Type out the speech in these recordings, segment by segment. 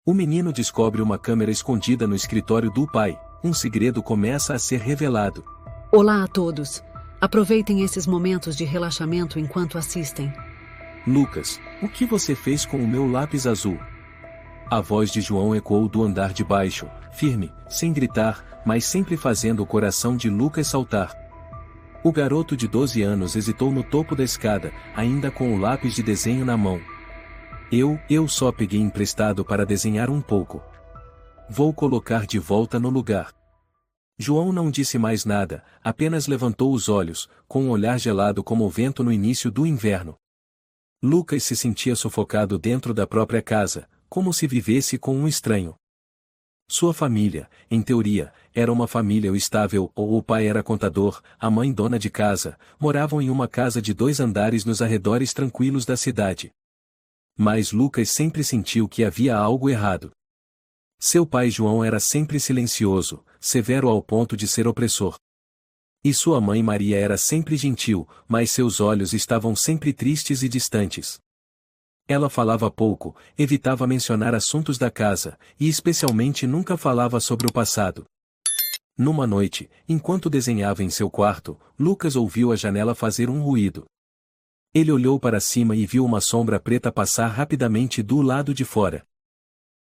O menino descobre uma câmera escondida no escritório do pai. Um segredo começa a ser revelado. Olá a todos. Aproveitem esses momentos de relaxamento enquanto assistem. Lucas, o que você fez com o meu lápis azul? A voz de João ecoou do andar de baixo, firme, sem gritar, mas sempre fazendo o coração de Lucas saltar. O garoto de 12 anos hesitou no topo da escada, ainda com o lápis de desenho na mão. Eu só peguei emprestado para desenhar um pouco. Vou colocar de volta no lugar. João não disse mais nada, apenas levantou os olhos, com um olhar gelado como o vento no início do inverno. Lucas se sentia sufocado dentro da própria casa, como se vivesse com um estranho. Sua família, em teoria, era uma família estável, ou o pai era contador, a mãe dona de casa, moravam em uma casa de 2 andares nos arredores tranquilos da cidade. Mas Lucas sempre sentiu que havia algo errado. Seu pai João era sempre silencioso, severo ao ponto de ser opressor. E sua mãe Maria era sempre gentil, mas seus olhos estavam sempre tristes e distantes. Ela falava pouco, evitava mencionar assuntos da casa, e especialmente nunca falava sobre o passado. Numa noite, enquanto desenhava em seu quarto, Lucas ouviu a janela fazer um ruído. Ele olhou para cima e viu uma sombra preta passar rapidamente do lado de fora.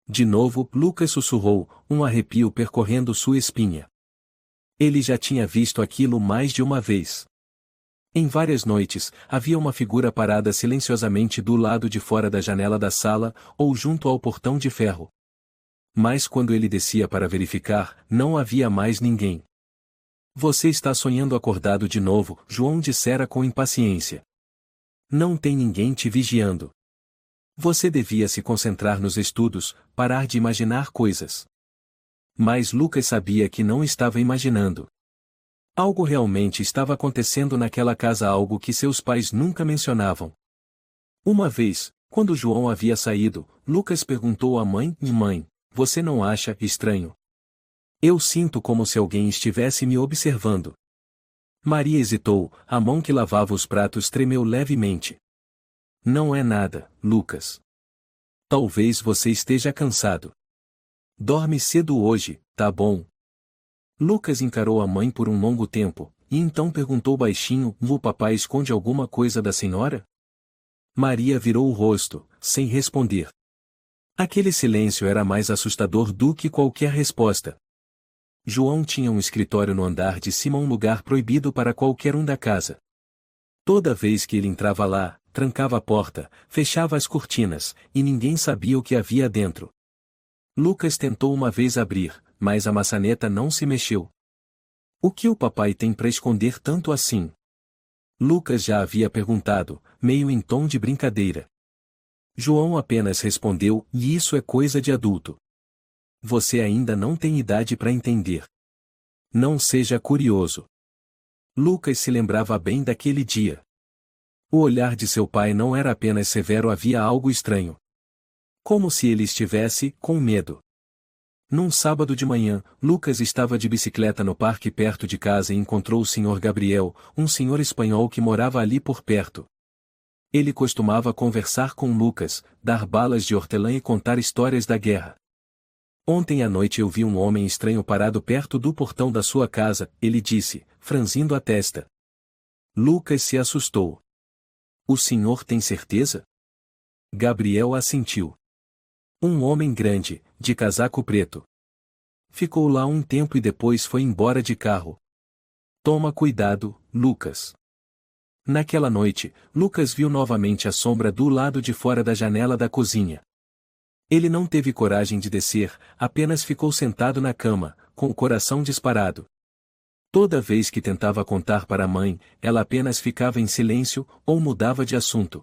De novo, Lucas sussurrou, um arrepio percorrendo sua espinha. Ele já tinha visto aquilo mais de uma vez. Em várias noites, havia uma figura parada silenciosamente do lado de fora da janela da sala, ou junto ao portão de ferro. Mas quando ele descia para verificar, não havia mais ninguém. Você está sonhando acordado de novo, João dissera com impaciência. Não tem ninguém te vigiando. Você devia se concentrar nos estudos, parar de imaginar coisas. Mas Lucas sabia que não estava imaginando. Algo realmente estava acontecendo naquela casa, algo que seus pais nunca mencionavam. Uma vez, quando João havia saído, Lucas perguntou à mãe: Mãe, você não acha estranho? Eu sinto como se alguém estivesse me observando. Maria hesitou, a mão que lavava os pratos tremeu levemente. Não é nada, Lucas. Talvez você esteja cansado. Dorme cedo hoje, tá bom? Lucas encarou a mãe por um longo tempo, e então perguntou baixinho: O papai esconde alguma coisa da senhora? Maria virou o rosto, sem responder. Aquele silêncio era mais assustador do que qualquer resposta. João tinha um escritório no andar de cima, um lugar proibido para qualquer um da casa. Toda vez que ele entrava lá, trancava a porta, fechava as cortinas, e ninguém sabia o que havia dentro. Lucas tentou uma vez abrir, mas a maçaneta não se mexeu. O que o papai tem para esconder tanto assim? Lucas já havia perguntado, meio em tom de brincadeira. João apenas respondeu: E isso é coisa de adulto. Você ainda não tem idade para entender. Não seja curioso. Lucas se lembrava bem daquele dia. O olhar de seu pai não era apenas severo, havia algo estranho. Como se ele estivesse com medo. Num sábado de manhã, Lucas estava de bicicleta no parque perto de casa e encontrou o Sr. Gabriel, um senhor espanhol que morava ali por perto. Ele costumava conversar com Lucas, dar balas de hortelã e contar histórias da guerra. Ontem à noite eu vi um homem estranho parado perto do portão da sua casa, ele disse, franzindo a testa. Lucas se assustou. O senhor tem certeza? Gabriel assentiu. Um homem grande, de casaco preto. Ficou lá um tempo e depois foi embora de carro. Toma cuidado, Lucas. Naquela noite, Lucas viu novamente a sombra do lado de fora da janela da cozinha. Ele não teve coragem de descer, apenas ficou sentado na cama, com o coração disparado. Toda vez que tentava contar para a mãe, ela apenas ficava em silêncio, ou mudava de assunto.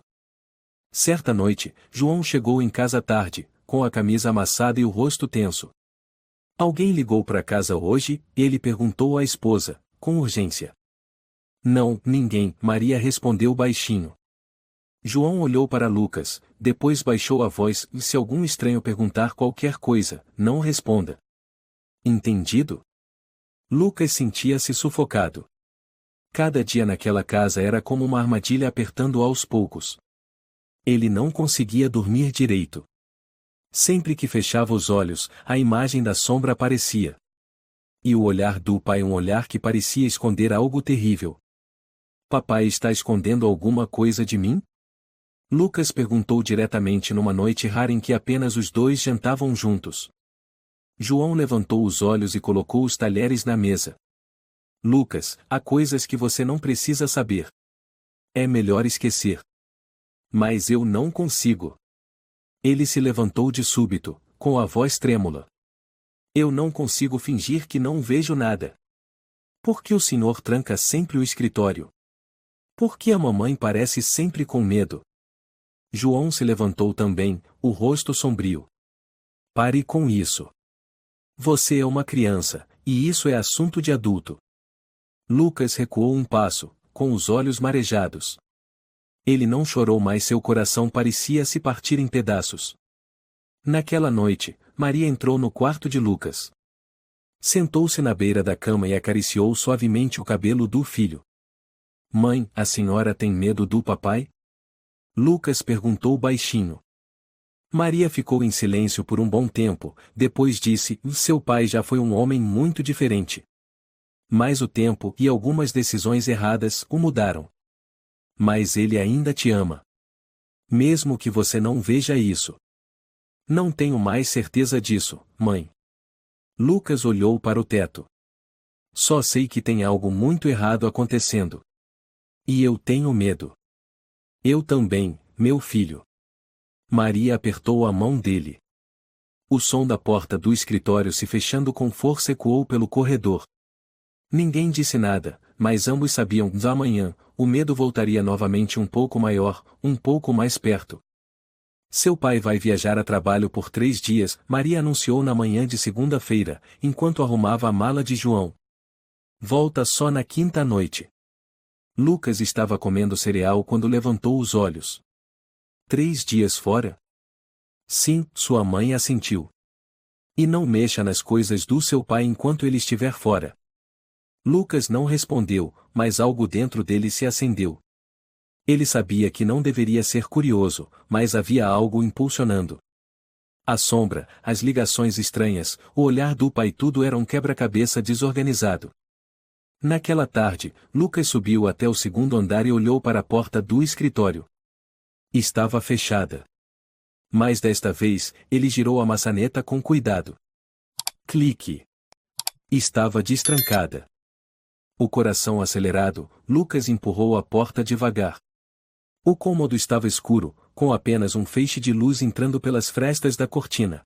Certa noite, João chegou em casa tarde, com a camisa amassada e o rosto tenso. Alguém ligou para casa hoje? Ele perguntou à esposa, com urgência. Não, ninguém, Maria respondeu baixinho. João olhou para Lucas, depois baixou a voz: E se algum estranho perguntar qualquer coisa, não responda. Entendido? Lucas sentia-se sufocado. Cada dia naquela casa era como uma armadilha apertando aos poucos. Ele não conseguia dormir direito. Sempre que fechava os olhos, a imagem da sombra aparecia. E o olhar do pai, um olhar que parecia esconder algo terrível. Papai está escondendo alguma coisa de mim? Lucas perguntou diretamente numa noite rara em que apenas os dois jantavam juntos. João levantou os olhos e colocou os talheres na mesa. Lucas, há coisas que você não precisa saber. É melhor esquecer. Mas eu não consigo. Ele se levantou de súbito, com a voz trêmula. Eu não consigo fingir que não vejo nada. Por que o senhor tranca sempre o escritório? Por que a mamãe parece sempre com medo? João se levantou também, o rosto sombrio. Pare com isso. Você é uma criança, e isso é assunto de adulto. Lucas recuou um passo, com os olhos marejados. Ele não chorou, mas seu coração parecia se partir em pedaços. Naquela noite, Maria entrou no quarto de Lucas. Sentou-se na beira da cama e acariciou suavemente o cabelo do filho. Mãe, a senhora tem medo do papai? Lucas perguntou baixinho. Maria ficou em silêncio por um bom tempo, depois disse: seu pai já foi um homem muito diferente. Mas o tempo e algumas decisões erradas o mudaram. Mas ele ainda te ama. Mesmo que você não veja isso. Não tenho mais certeza disso, mãe. Lucas olhou para o teto. Só sei que tem algo muito errado acontecendo. E eu tenho medo. Eu também, meu filho. Maria apertou a mão dele. O som da porta do escritório se fechando com força ecoou pelo corredor. Ninguém disse nada, mas ambos sabiam que amanhã, o medo voltaria novamente um pouco maior, um pouco mais perto. Seu pai vai viajar a trabalho por 3 dias, Maria anunciou na manhã de segunda-feira, enquanto arrumava a mala de João. Volta só na quinta noite. Lucas estava comendo cereal quando levantou os olhos. 3 dias fora? Sim, sua mãe assentiu. E não mexa nas coisas do seu pai enquanto ele estiver fora. Lucas não respondeu, mas algo dentro dele se acendeu. Ele sabia que não deveria ser curioso, mas havia algo impulsionando. A sombra, as ligações estranhas, o olhar do pai, tudo era um quebra-cabeça desorganizado. Naquela tarde, Lucas subiu até o 2º andar e olhou para a porta do escritório. Estava fechada. Mas desta vez, ele girou a maçaneta com cuidado. Clique. Estava destrancada. O coração acelerado, Lucas empurrou a porta devagar. O cômodo estava escuro, com apenas um feixe de luz entrando pelas frestas da cortina.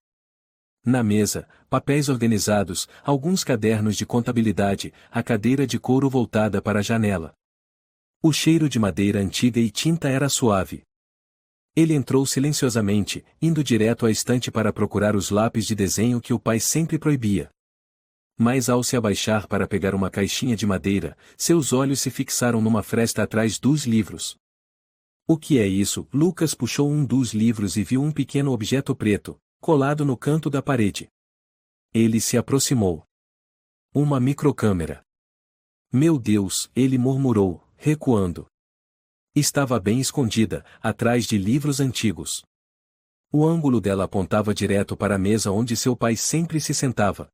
Na mesa, papéis organizados, alguns cadernos de contabilidade, a cadeira de couro voltada para a janela. O cheiro de madeira antiga e tinta era suave. Ele entrou silenciosamente, indo direto à estante para procurar os lápis de desenho que o pai sempre proibia. Mas ao se abaixar para pegar uma caixinha de madeira, seus olhos se fixaram numa fresta atrás dos livros. O que é isso? Lucas puxou um dos livros e viu um pequeno objeto preto, colado no canto da parede. Ele se aproximou. Uma microcâmera. Meu Deus, ele murmurou, recuando. Estava bem escondida, atrás de livros antigos. O ângulo dela apontava direto para a mesa onde seu pai sempre se sentava.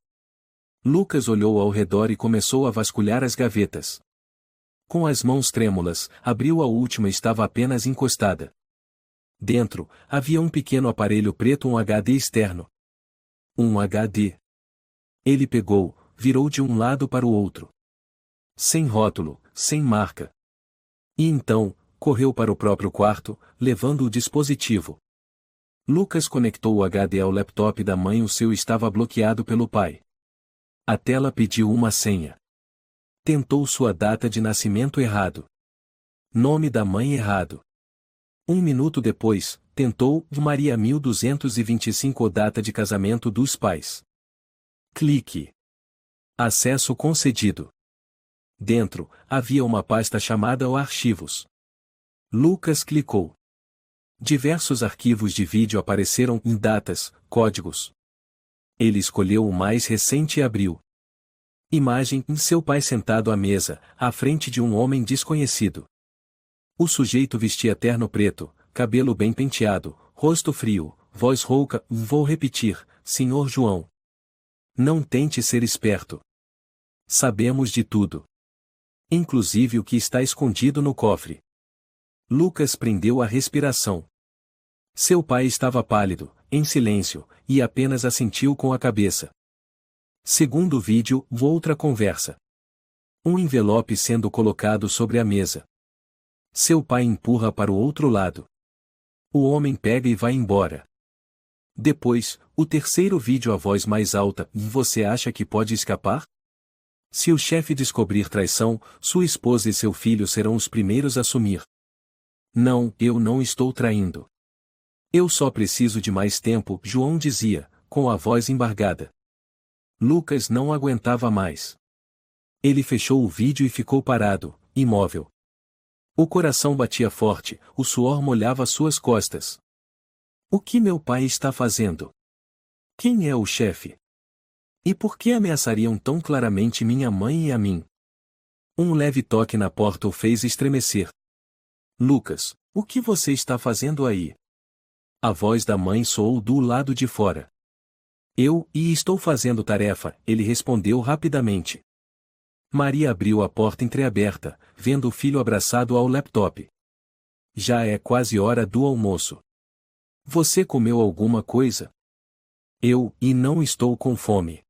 Lucas olhou ao redor e começou a vasculhar as gavetas. Com as mãos trêmulas, abriu a última e estava apenas encostada. Dentro, havia um pequeno aparelho preto, um HD externo. Um HD. Ele pegou, virou de um lado para o outro. Sem rótulo, sem marca. E então, correu para o próprio quarto, levando o dispositivo. Lucas conectou o HD ao laptop da mãe, o seu estava bloqueado pelo pai. A tela pediu uma senha. Tentou sua data de nascimento errado. Nome da mãe errado. 1 minuto depois, tentou Maria 1225, data de casamento dos pais. Clique. Acesso concedido. Dentro, havia uma pasta chamada Arquivos. Lucas clicou. Diversos arquivos de vídeo apareceram em datas, códigos. Ele escolheu o mais recente e abriu. Imagem em seu pai sentado à mesa, à frente de um homem desconhecido. O sujeito vestia terno preto, cabelo bem penteado, rosto frio, voz rouca, vou repetir, Senhor João. Não tente ser esperto. Sabemos de tudo. Inclusive o que está escondido no cofre. Lucas prendeu a respiração. Seu pai estava pálido, em silêncio, e apenas assentiu com a cabeça. Segundo vídeo, outra conversa. Um envelope sendo colocado sobre a mesa. Seu pai empurra para o outro lado. O homem pega e vai embora. Depois, o terceiro vídeo, a voz mais alta, você acha que pode escapar? Se o chefe descobrir traição, sua esposa e seu filho serão os primeiros a assumir. Não, eu não estou traindo. Eu só preciso de mais tempo, João dizia, com a voz embargada. Lucas não aguentava mais. Ele fechou o vídeo e ficou parado, imóvel. O coração batia forte, o suor molhava suas costas. O que meu pai está fazendo? Quem é o chefe? E por que ameaçariam tão claramente minha mãe e a mim? Um leve toque na porta o fez estremecer. Lucas, o que você está fazendo aí? A voz da mãe soou do lado de fora. Estou fazendo tarefa, ele respondeu rapidamente. Maria abriu a porta entreaberta, vendo o filho abraçado ao laptop. Já é quase hora do almoço. Você comeu alguma coisa? Não estou com fome.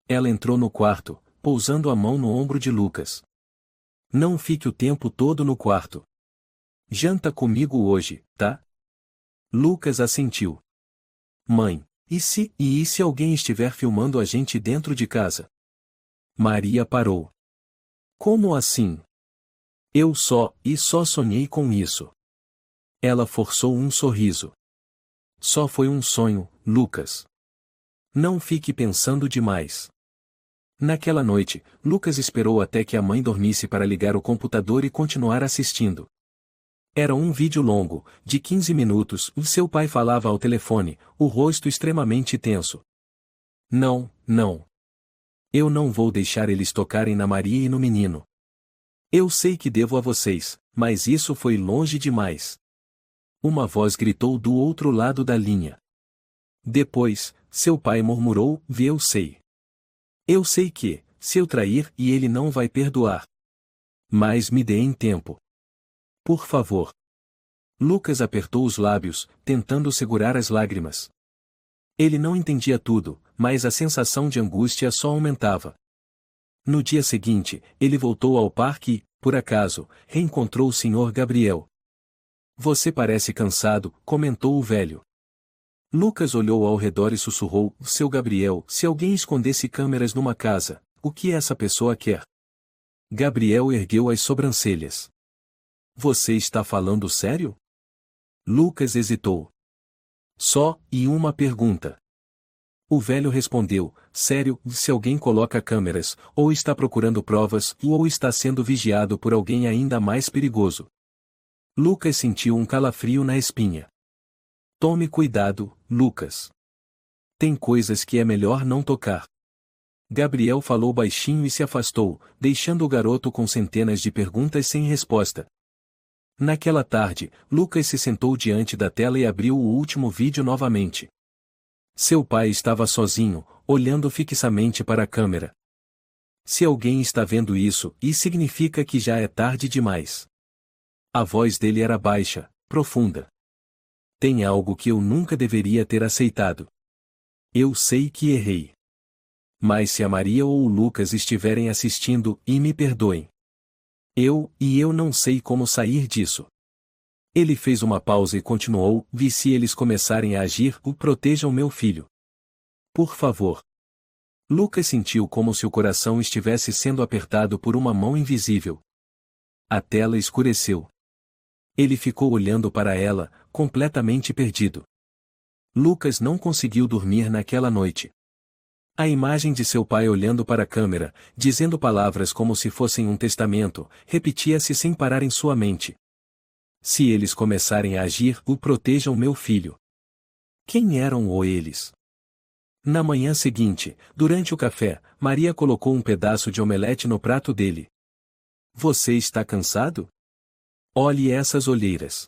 Ela entrou no quarto, pousando a mão no ombro de Lucas. Não fique o tempo todo no quarto. Janta comigo hoje, tá? Lucas assentiu. Mãe, e se alguém estiver filmando a gente dentro de casa? Maria parou. Como assim? Eu só sonhei com isso. Ela forçou um sorriso. Só foi um sonho, Lucas. Não fique pensando demais. Naquela noite, Lucas esperou até que a mãe dormisse para ligar o computador e continuar assistindo. Era um vídeo longo, de 15 minutos, e seu pai falava ao telefone, o rosto extremamente tenso. Não. Eu não vou deixar eles tocarem na Maria e no menino. Eu sei que devo a vocês, mas isso foi longe demais. Uma voz gritou do outro lado da linha. Depois, seu pai murmurou, eu sei. Eu sei que, se eu trair, ele não vai perdoar. Mas me deem tempo. Por favor. Lucas apertou os lábios, tentando segurar as lágrimas. Ele não entendia tudo, mas a sensação de angústia só aumentava. No dia seguinte, ele voltou ao parque e, por acaso, reencontrou o Sr. Gabriel. Você parece cansado, comentou o velho. Lucas olhou ao redor e sussurrou, seu Gabriel, se alguém escondesse câmeras numa casa, o que essa pessoa quer? Gabriel ergueu as sobrancelhas. Você está falando sério? Lucas hesitou. Só uma pergunta. O velho respondeu, sério, se alguém coloca câmeras, ou está procurando provas, ou está sendo vigiado por alguém ainda mais perigoso. Lucas sentiu um calafrio na espinha. Tome cuidado, Lucas. Tem coisas que é melhor não tocar. Gabriel falou baixinho e se afastou, deixando o garoto com centenas de perguntas sem resposta. Naquela tarde, Lucas se sentou diante da tela e abriu o último vídeo novamente. Seu pai estava sozinho, olhando fixamente para a câmera. Se alguém está vendo isso, isso significa que já é tarde demais. A voz dele era baixa, profunda. Tem algo que eu nunca deveria ter aceitado. Eu sei que errei. Mas se a Maria ou o Lucas estiverem assistindo, me perdoem. Eu não sei como sair disso. Ele fez uma pausa e continuou, se eles começarem a agir, protejam meu filho. Por favor. Lucas sentiu como se o coração estivesse sendo apertado por uma mão invisível. A tela escureceu. Ele ficou olhando para ela, completamente perdido. Lucas não conseguiu dormir naquela noite. A imagem de seu pai olhando para a câmera, dizendo palavras como se fossem um testamento, repetia-se sem parar em sua mente. Se eles começarem a agir, protejam meu filho. Quem eram eles? Na manhã seguinte, durante o café, Maria colocou um pedaço de omelete no prato dele. Você está cansado? Olhe essas olheiras.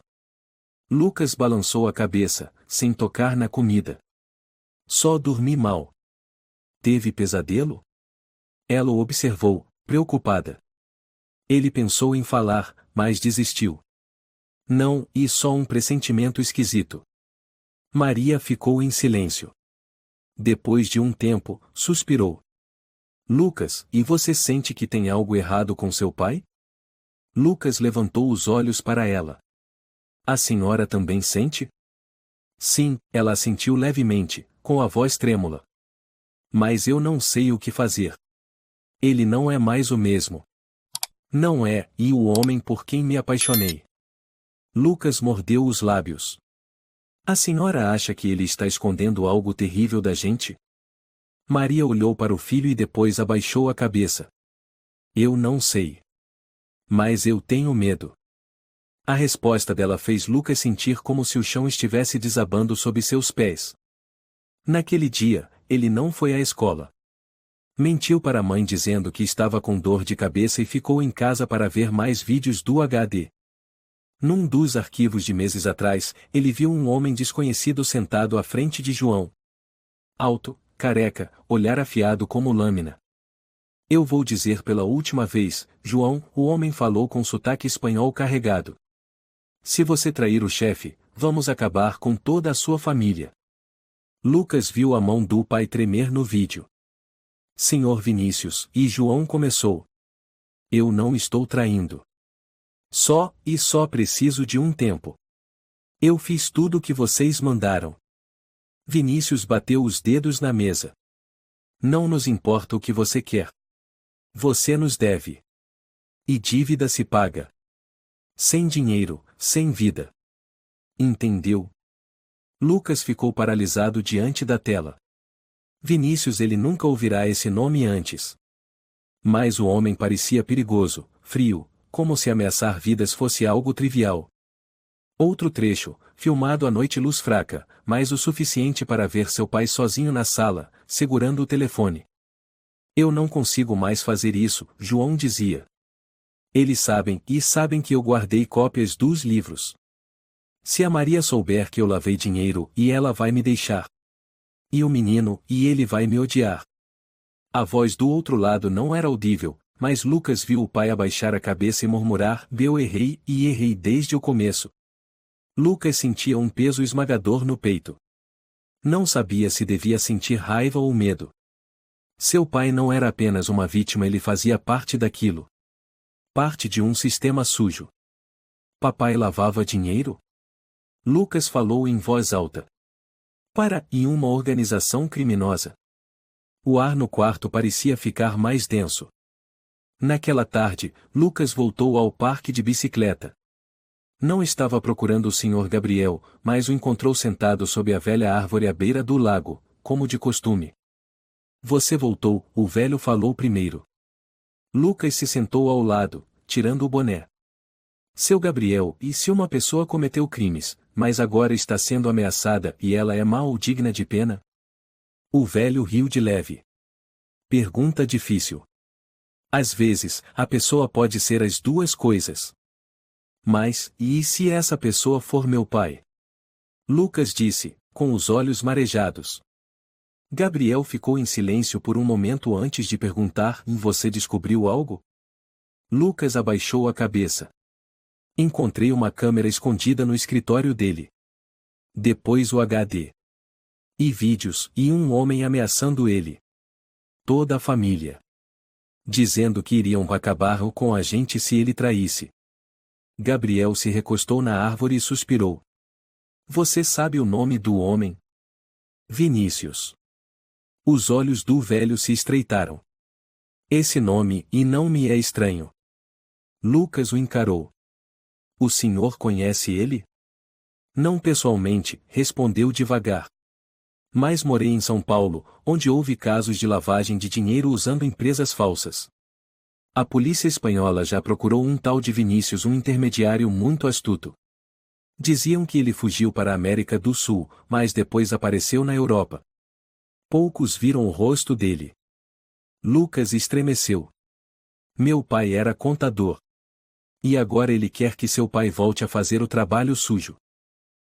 Lucas balançou a cabeça, sem tocar na comida. Só dormi mal. Teve pesadelo? Ela o observou, preocupada. Ele pensou em falar, mas desistiu. Não, e só um pressentimento esquisito. Maria ficou em silêncio. Depois de um tempo, suspirou. Lucas, e você sente que tem algo errado com seu pai? Lucas levantou os olhos para ela. A senhora também sente? Sim, ela assentiu levemente, com a voz trêmula. Mas eu não sei o que fazer. Ele não é mais o mesmo. Não é, e o homem por quem me apaixonei. Lucas mordeu os lábios. A senhora acha que ele está escondendo algo terrível da gente? Maria olhou para o filho e depois abaixou a cabeça. Eu não sei. Mas eu tenho medo. A resposta dela fez Lucas sentir como se o chão estivesse desabando sob seus pés. Naquele dia, ele não foi à escola. Mentiu para a mãe dizendo que estava com dor de cabeça e ficou em casa para ver mais vídeos do HD. Num dos arquivos de meses atrás, ele viu um homem desconhecido sentado à frente de João. Alto, careca, olhar afiado como lâmina. Eu vou dizer pela última vez, João, o homem falou com sotaque espanhol carregado. Se você trair o chefe, vamos acabar com toda a sua família. Lucas viu a mão do pai tremer no vídeo. Senhor Vinícius, e João começou. Eu não estou traindo. Só preciso de um tempo. Eu fiz tudo o que vocês mandaram. Vinícius bateu os dedos na mesa. Não nos importa o que você quer. Você nos deve. E dívida se paga. Sem dinheiro, sem vida. Entendeu? Lucas ficou paralisado diante da tela. Vinícius, ele nunca ouvirá esse nome antes. Mas o homem parecia perigoso, frio, como se ameaçar vidas fosse algo trivial. Outro trecho, filmado à noite, luz fraca, mas o suficiente para ver seu pai sozinho na sala, segurando o telefone. Eu não consigo mais fazer isso, João dizia. Eles sabem que eu guardei cópias dos livros. Se a Maria souber que eu lavei dinheiro, e ela vai me deixar. E o menino, e ele vai me odiar. A voz do outro lado não era audível, mas Lucas viu o pai abaixar a cabeça e murmurar: eu errei, e errei desde o começo. Lucas sentia um peso esmagador no peito. Não sabia se devia sentir raiva ou medo. Seu pai não era apenas uma vítima, ele fazia parte daquilo. Parte de um sistema sujo. Papai lavava dinheiro? Lucas falou em voz alta. Em uma organização criminosa. O ar no quarto parecia ficar mais denso. Naquela tarde, Lucas voltou ao parque de bicicleta. Não estava procurando o Sr. Gabriel, mas o encontrou sentado sob a velha árvore à beira do lago, como de costume. Você voltou, o velho falou primeiro. Lucas se sentou ao lado, tirando o boné. Seu Gabriel, e se uma pessoa cometeu crimes, mas agora está sendo ameaçada e ela é má ou digna de pena? O velho riu de leve. Pergunta difícil. Às vezes, a pessoa pode ser as duas coisas. Mas, e se essa pessoa for meu pai? Lucas disse, com os olhos marejados. Gabriel ficou em silêncio por um momento antes de perguntar: você descobriu algo? Lucas abaixou a cabeça. Encontrei uma câmera escondida no escritório dele. Depois o HD. E vídeos, e um homem ameaçando ele. Toda a família. Dizendo que iriam acabar com a gente se ele traísse. Gabriel se recostou na árvore e suspirou. Você sabe o nome do homem? Vinícius. Os olhos do velho se estreitaram. Esse nome, e não me é estranho. Lucas o encarou. O senhor conhece ele? Não pessoalmente, respondeu devagar. Mas morei em São Paulo, onde houve casos de lavagem de dinheiro usando empresas falsas. A polícia espanhola já procurou um tal de Vinícius, um intermediário muito astuto. Diziam que ele fugiu para a América do Sul, mas depois apareceu na Europa. Poucos viram o rosto dele. Lucas estremeceu. Meu pai era contador. E agora ele quer que seu pai volte a fazer o trabalho sujo.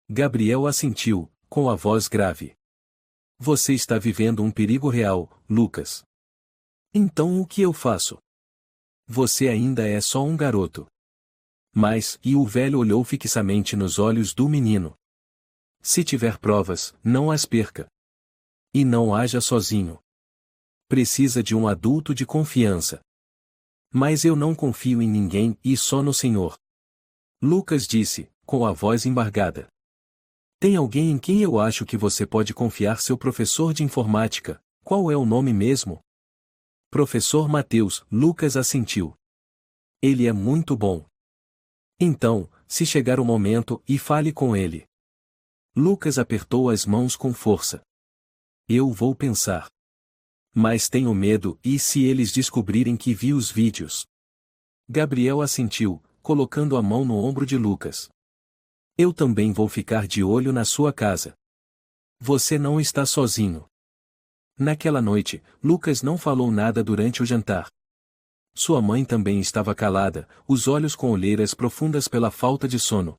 Gabriel assentiu, com a voz grave. Você está vivendo um perigo real, Lucas. Então o que eu faço? Você ainda é só um garoto. Mas, e o velho olhou fixamente nos olhos do menino. Se tiver provas, não as perca. E não haja sozinho. Precisa de um adulto de confiança. Mas eu não confio em ninguém e só no Senhor. Lucas disse, com a voz embargada. Tem alguém em quem eu acho que você pode confiar? Seu professor de informática. Qual é o nome mesmo? Professor Mateus. Lucas assentiu. Ele é muito bom. Então, se chegar o momento, e fale com ele. Lucas apertou as mãos com força. Eu vou pensar. Mas tenho medo, e se eles descobrirem que vi os vídeos? Gabriel assentiu, colocando a mão no ombro de Lucas. Eu também vou ficar de olho na sua casa. Você não está sozinho. Naquela noite, Lucas não falou nada durante o jantar. Sua mãe também estava calada, os olhos com olheiras profundas pela falta de sono.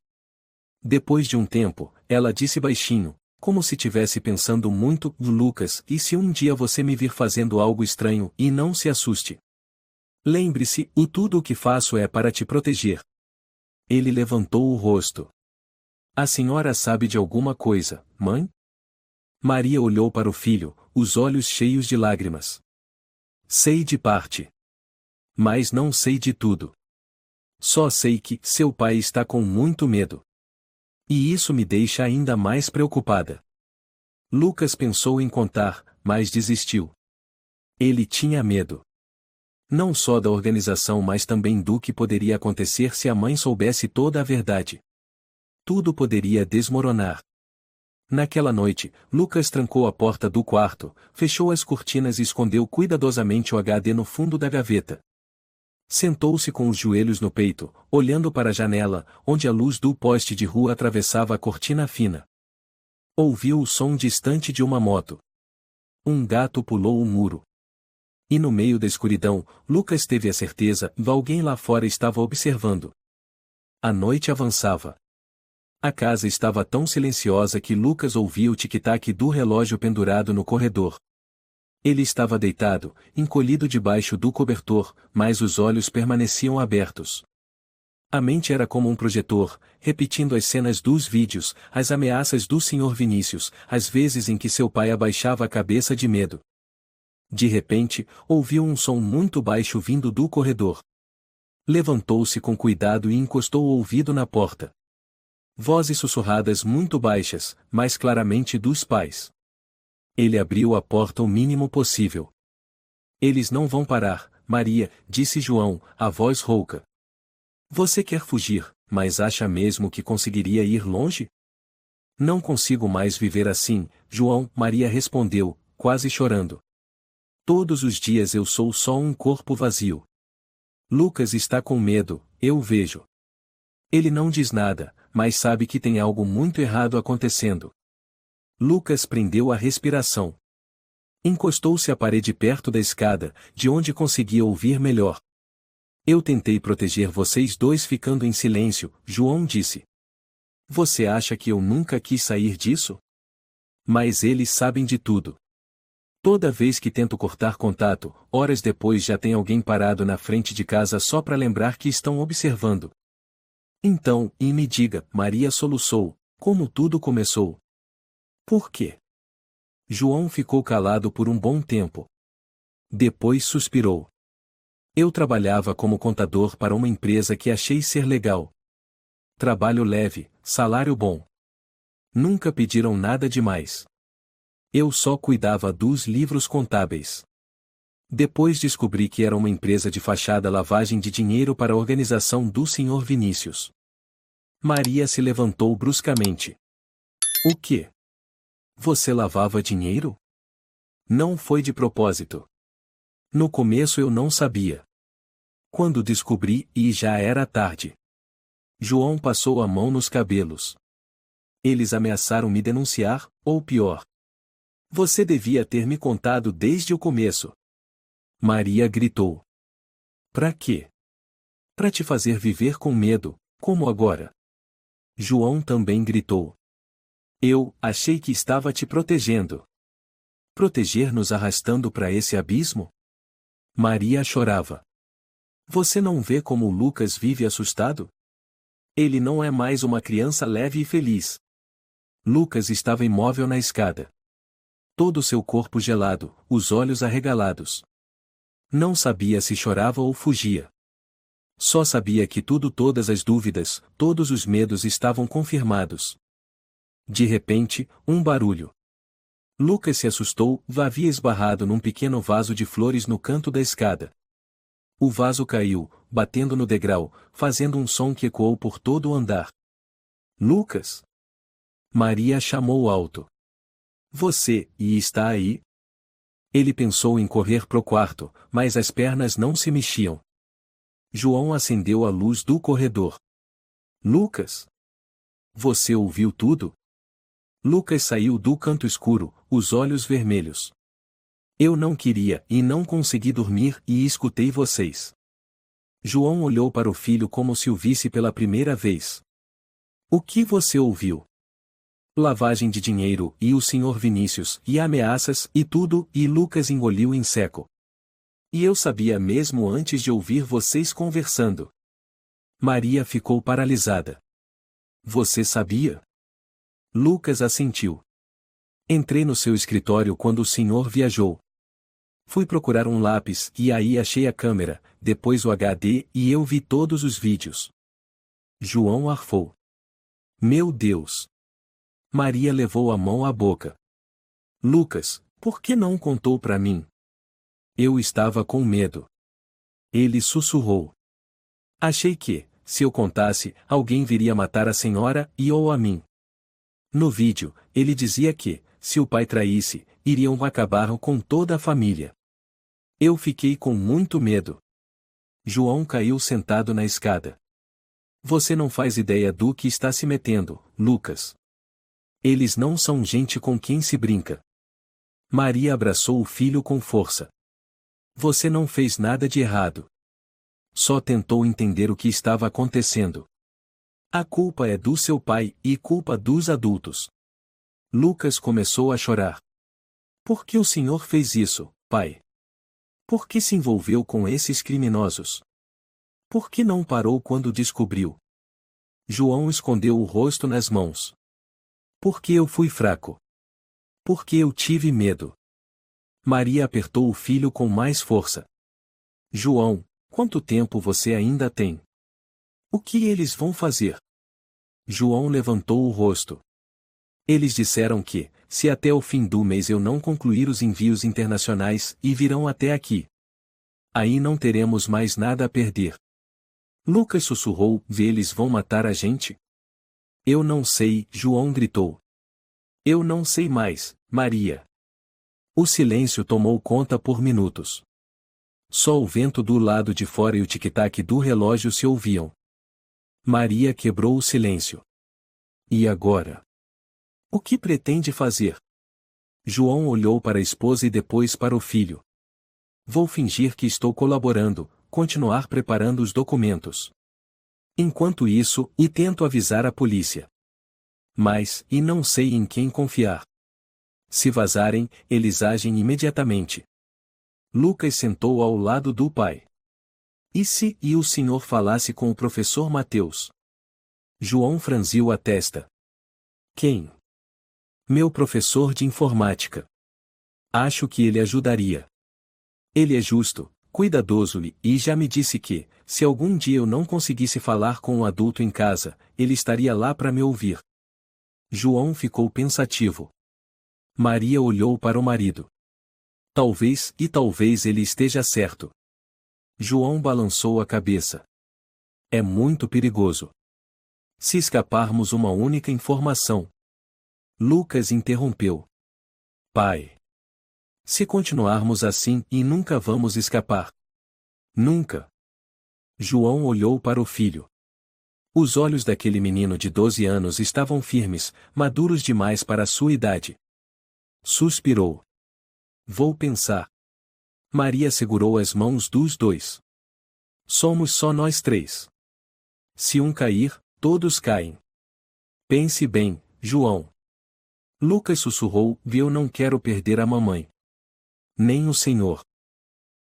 Depois de um tempo, ela disse baixinho, como se tivesse pensando muito, Lucas, e se um dia você me vir fazendo algo estranho, e não se assuste. Lembre-se, tudo o que faço é para te proteger. Ele levantou o rosto. A senhora sabe de alguma coisa, mãe? Maria olhou para o filho, os olhos cheios de lágrimas. Sei de parte. Mas não sei de tudo. Só sei que seu pai está com muito medo. E isso me deixa ainda mais preocupada. Lucas pensou em contar, mas desistiu. Ele tinha medo. Não só da organização, mas também do que poderia acontecer se a mãe soubesse toda a verdade. Tudo poderia desmoronar. Naquela noite, Lucas trancou a porta do quarto, fechou as cortinas e escondeu cuidadosamente o HD no fundo da gaveta. Sentou-se com os joelhos no peito, olhando para a janela, onde a luz do poste de rua atravessava a cortina fina. Ouviu o som distante de uma moto. Um gato pulou o muro. E no meio da escuridão, Lucas teve a certeza que alguém lá fora estava observando. A noite avançava. A casa estava tão silenciosa que Lucas ouvia o tic-tac do relógio pendurado no corredor. Ele estava deitado, encolhido debaixo do cobertor, mas os olhos permaneciam abertos. A mente era como um projetor, repetindo as cenas dos vídeos, as ameaças do Sr. Vinícius, as vezes em que seu pai abaixava a cabeça de medo. De repente, ouviu um som muito baixo vindo do corredor. Levantou-se com cuidado e encostou o ouvido na porta. Vozes sussurradas muito baixas, mas claramente dos pais. Ele abriu a porta o mínimo possível. Eles não vão parar, Maria, disse João, a voz rouca. Você quer fugir, mas acha mesmo que conseguiria ir longe? Não consigo mais viver assim, João, Maria respondeu, quase chorando. Todos os dias eu sou só um corpo vazio. Lucas está com medo, eu vejo. Ele não diz nada, mas sabe que tem algo muito errado acontecendo. Lucas prendeu a respiração. Encostou-se à parede perto da escada, de onde conseguia ouvir melhor. Eu tentei proteger vocês dois ficando em silêncio, João disse. Você acha que eu nunca quis sair disso? Mas eles sabem de tudo. Toda vez que tento cortar contato, horas depois já tem alguém parado na frente de casa só para lembrar que estão observando. Então, e me diga, Maria soluçou, como tudo começou. Por quê? João ficou calado por um bom tempo. Depois suspirou. Eu trabalhava como contador para uma empresa que achei ser legal. Trabalho leve, salário bom. Nunca pediram nada demais. Eu só cuidava dos livros contábeis. Depois descobri que era uma empresa de fachada lavagem de dinheiro para a organização do Sr. Vinícius. Maria se levantou bruscamente. O quê? Você lavava dinheiro? Não foi de propósito. No começo eu não sabia. Quando descobri, e já era tarde. João passou a mão nos cabelos. Eles ameaçaram me denunciar, ou pior. Você devia ter me contado desde o começo. Maria gritou. Pra quê? Pra te fazer viver com medo, como agora. João também gritou. Eu achei que estava te protegendo. Proteger nos arrastando para esse abismo? Maria chorava. Você não vê como o Lucas vive assustado? Ele não é mais uma criança leve e feliz. Lucas estava imóvel na escada. Todo o seu corpo gelado, os olhos arregalados. Não sabia se chorava ou fugia. Só sabia que todas as dúvidas, todos os medos estavam confirmados. De repente, um barulho. Lucas se assustou, havia esbarrado num pequeno vaso de flores no canto da escada. O vaso caiu, batendo no degrau, fazendo um som que ecoou por todo o andar. Lucas! Maria chamou alto. Você, está aí? Ele pensou em correr pro quarto, mas as pernas não se mexiam. João acendeu a luz do corredor. Lucas! Você ouviu tudo? Lucas saiu do canto escuro, os olhos vermelhos. Eu não queria e não consegui dormir e escutei vocês. João olhou para o filho como se o visse pela primeira vez. O que você ouviu? Lavagem de dinheiro e o Sr. Vinícius e ameaças e tudo, e Lucas engoliu em seco. E eu sabia mesmo antes de ouvir vocês conversando. Maria ficou paralisada. Você sabia? Lucas assentiu. Entrei no seu escritório quando o senhor viajou. Fui procurar um lápis e aí achei a câmera, depois o HD e eu vi todos os vídeos. João arfou. Meu Deus! Maria levou a mão à boca. Lucas, por que não contou para mim? Eu estava com medo. Ele sussurrou. Achei que, se eu contasse, alguém viria matar a senhora e ou a mim. No vídeo, ele dizia que, se o pai traísse, iriam acabar com toda a família. Eu fiquei com muito medo. João caiu sentado na escada. Você não faz ideia do que está se metendo, Lucas. Eles não são gente com quem se brinca. Maria abraçou o filho com força. Você não fez nada de errado. Só tentou entender o que estava acontecendo. A culpa é do seu pai e culpa dos adultos. Lucas começou a chorar. Por que o senhor fez isso, pai? Por que se envolveu com esses criminosos? Por que não parou quando descobriu? João escondeu o rosto nas mãos. Porque eu fui fraco. Porque eu tive medo. Maria apertou o filho com mais força. João, quanto tempo você ainda tem? O que eles vão fazer? João levantou o rosto. Eles disseram que, se até o fim do mês eu não concluir os envios internacionais, e virão até aqui. Aí não teremos mais nada a perder. Lucas sussurrou, eles vão matar a gente? Eu não sei, João gritou. Eu não sei mais, Maria. O silêncio tomou conta por minutos. Só o vento do lado de fora e o tic-tac do relógio se ouviam. Maria quebrou o silêncio. E agora? O que pretende fazer? João olhou para a esposa e depois para o filho. Vou fingir que estou colaborando, continuar preparando os documentos. Enquanto isso, e tento avisar a polícia. Mas, e não sei em quem confiar. Se vazarem, eles agem imediatamente. Lucas sentou ao lado do pai. E se o senhor falasse com o professor Mateus? João franziu a testa. Quem? Meu professor de informática. Acho que ele ajudaria. Ele é justo, cuidadoso e já me disse que, se algum dia eu não conseguisse falar com um adulto em casa, ele estaria lá para me ouvir. João ficou pensativo. Maria olhou para o marido. Talvez ele esteja certo. João balançou a cabeça. É muito perigoso. Se escaparmos uma única informação. Lucas interrompeu. Pai. Se continuarmos assim, e nunca vamos escapar. Nunca. João olhou para o filho. Os olhos daquele menino de 12 anos estavam firmes, maduros demais para a sua idade. Suspirou. Vou pensar. Maria segurou as mãos dos dois. Somos só nós três. Se um cair, todos caem. Pense bem, João. Lucas sussurrou: eu não quero perder a mamãe. Nem o senhor.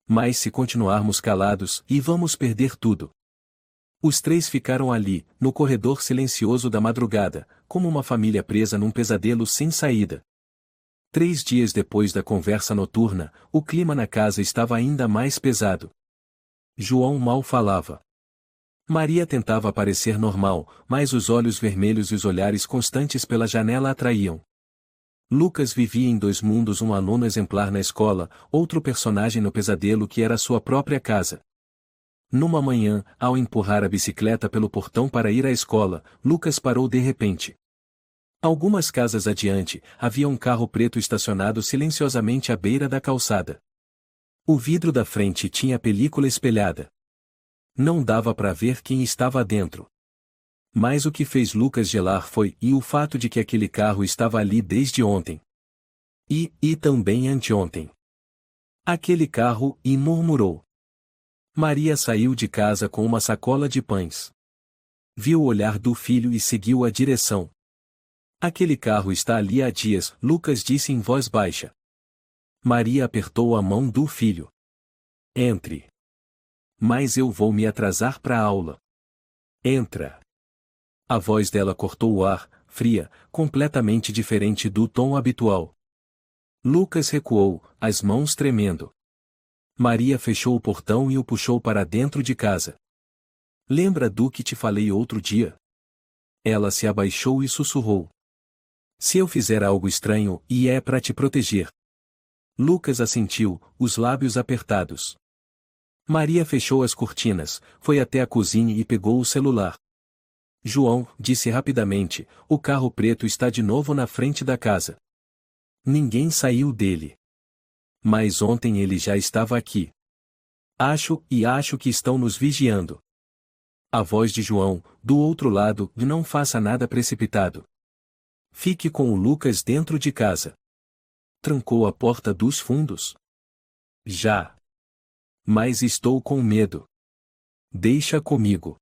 Mas se continuarmos calados, e vamos perder tudo. Os três ficaram ali, no corredor silencioso da madrugada, como uma família presa num pesadelo sem saída. 3 dias depois da conversa noturna, o clima na casa estava ainda mais pesado. João mal falava. Maria tentava parecer normal, mas os olhos vermelhos e os olhares constantes pela janela atraíam. Lucas vivia em 2 mundos: um aluno exemplar na escola, outro personagem no pesadelo que era sua própria casa. Numa manhã, ao empurrar a bicicleta pelo portão para ir à escola, Lucas parou de repente. Algumas casas adiante, havia um carro preto estacionado silenciosamente à beira da calçada. O vidro da frente tinha película espelhada. Não dava para ver quem estava dentro. Mas o que fez Lucas gelar foi o fato de que aquele carro estava ali desde ontem. E também anteontem. Aquele carro, murmurou. Maria saiu de casa com uma sacola de pães. Viu o olhar do filho e seguiu a direção. Aquele carro está ali há dias, Lucas disse em voz baixa. Maria apertou a mão do filho. Entre. Mas eu vou me atrasar para a aula. Entra. A voz dela cortou o ar, fria, completamente diferente do tom habitual. Lucas recuou, as mãos tremendo. Maria fechou o portão e o puxou para dentro de casa. Lembra do que te falei outro dia? Ela se abaixou e sussurrou. Se eu fizer algo estranho, é para te proteger. Lucas assentiu, os lábios apertados. Maria fechou as cortinas, foi até a cozinha e pegou o celular. João, disse rapidamente, o carro preto está de novo na frente da casa. Ninguém saiu dele. Mas ontem ele já estava aqui. Acho que estão nos vigiando. A voz de João, do outro lado: não faça nada precipitado. Fique com o Lucas dentro de casa. Trancou a porta dos fundos? Já. Mas estou com medo. Deixa comigo.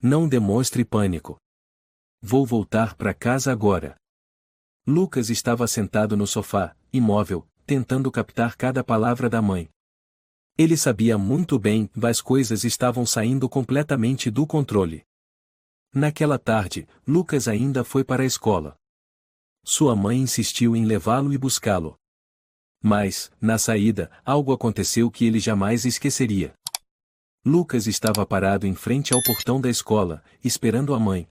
Não demonstre pânico. Vou voltar para casa agora. Lucas estava sentado no sofá, imóvel, tentando captar cada palavra da mãe. Ele sabia muito bem, as coisas estavam saindo completamente do controle. Naquela tarde, Lucas ainda foi para a escola. Sua mãe insistiu em levá-lo e buscá-lo. Mas, na saída, algo aconteceu que ele jamais esqueceria. Lucas estava parado em frente ao portão da escola, esperando a mãe.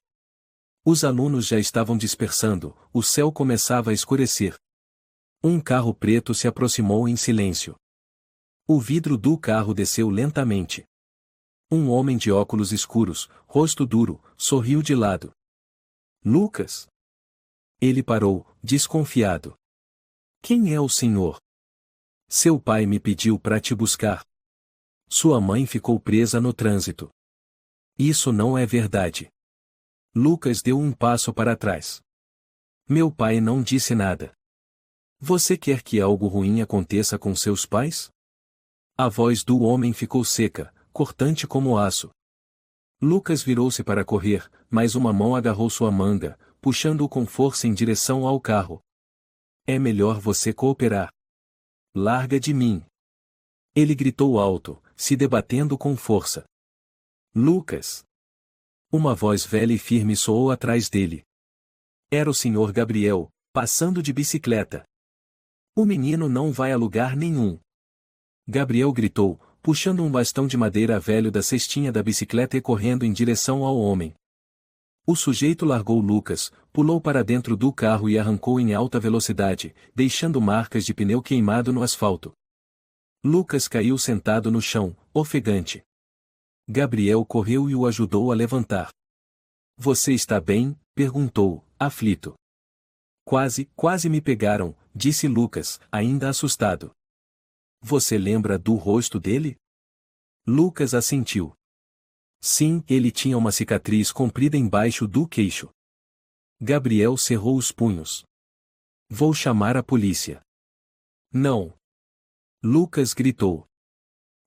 Os alunos já estavam dispersando, o céu começava a escurecer. Um carro preto se aproximou em silêncio. O vidro do carro desceu lentamente. Um homem de óculos escuros, rosto duro, sorriu de lado. Lucas? Ele parou, desconfiado. Quem é o senhor? Seu pai me pediu para te buscar. Sua mãe ficou presa no trânsito. Isso não é verdade. Lucas deu um passo para trás. Meu pai não disse nada. Você quer que algo ruim aconteça com seus pais? A voz do homem ficou seca, cortante como aço. Lucas virou-se para correr, mas uma mão agarrou sua manga, puxando-o com força em direção ao carro. É melhor você cooperar. Larga de mim. Ele gritou alto, se debatendo com força. Lucas. Uma voz velha e firme soou atrás dele. Era o Sr. Gabriel, passando de bicicleta. O menino não vai a lugar nenhum. Gabriel gritou, puxando um bastão de madeira velho da cestinha da bicicleta e correndo em direção ao homem. O sujeito largou Lucas, pulou para dentro do carro e arrancou em alta velocidade, deixando marcas de pneu queimado no asfalto. Lucas caiu sentado no chão, ofegante. Gabriel correu e o ajudou a levantar. Você está bem? Perguntou, aflito. Quase me pegaram, disse Lucas, ainda assustado. Você lembra do rosto dele? Lucas assentiu. Sim, ele tinha uma cicatriz comprida embaixo do queixo. Gabriel cerrou os punhos. Vou chamar a polícia. Não. Lucas gritou.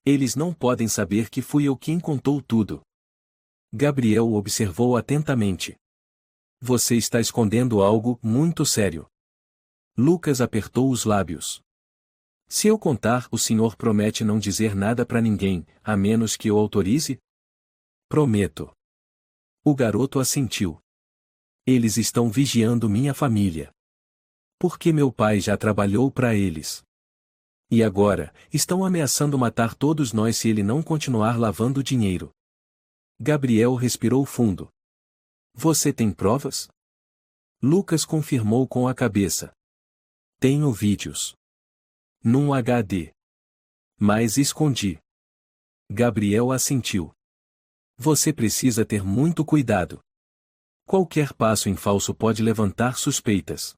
Eles não podem saber que fui eu quem contou tudo. Gabriel o observou atentamente. Você está escondendo algo muito sério. Lucas apertou os lábios. Se eu contar, o senhor promete não dizer nada para ninguém, a menos que eu autorize? Prometo. O garoto assentiu. Eles estão vigiando minha família. Porque meu pai já trabalhou para eles. E agora, estão ameaçando matar todos nós se ele não continuar lavando dinheiro. Gabriel respirou fundo. Você tem provas? Lucas confirmou com a cabeça. Tenho vídeos. Num HD. Mas escondi. Gabriel assentiu. Você precisa ter muito cuidado. Qualquer passo em falso pode levantar suspeitas.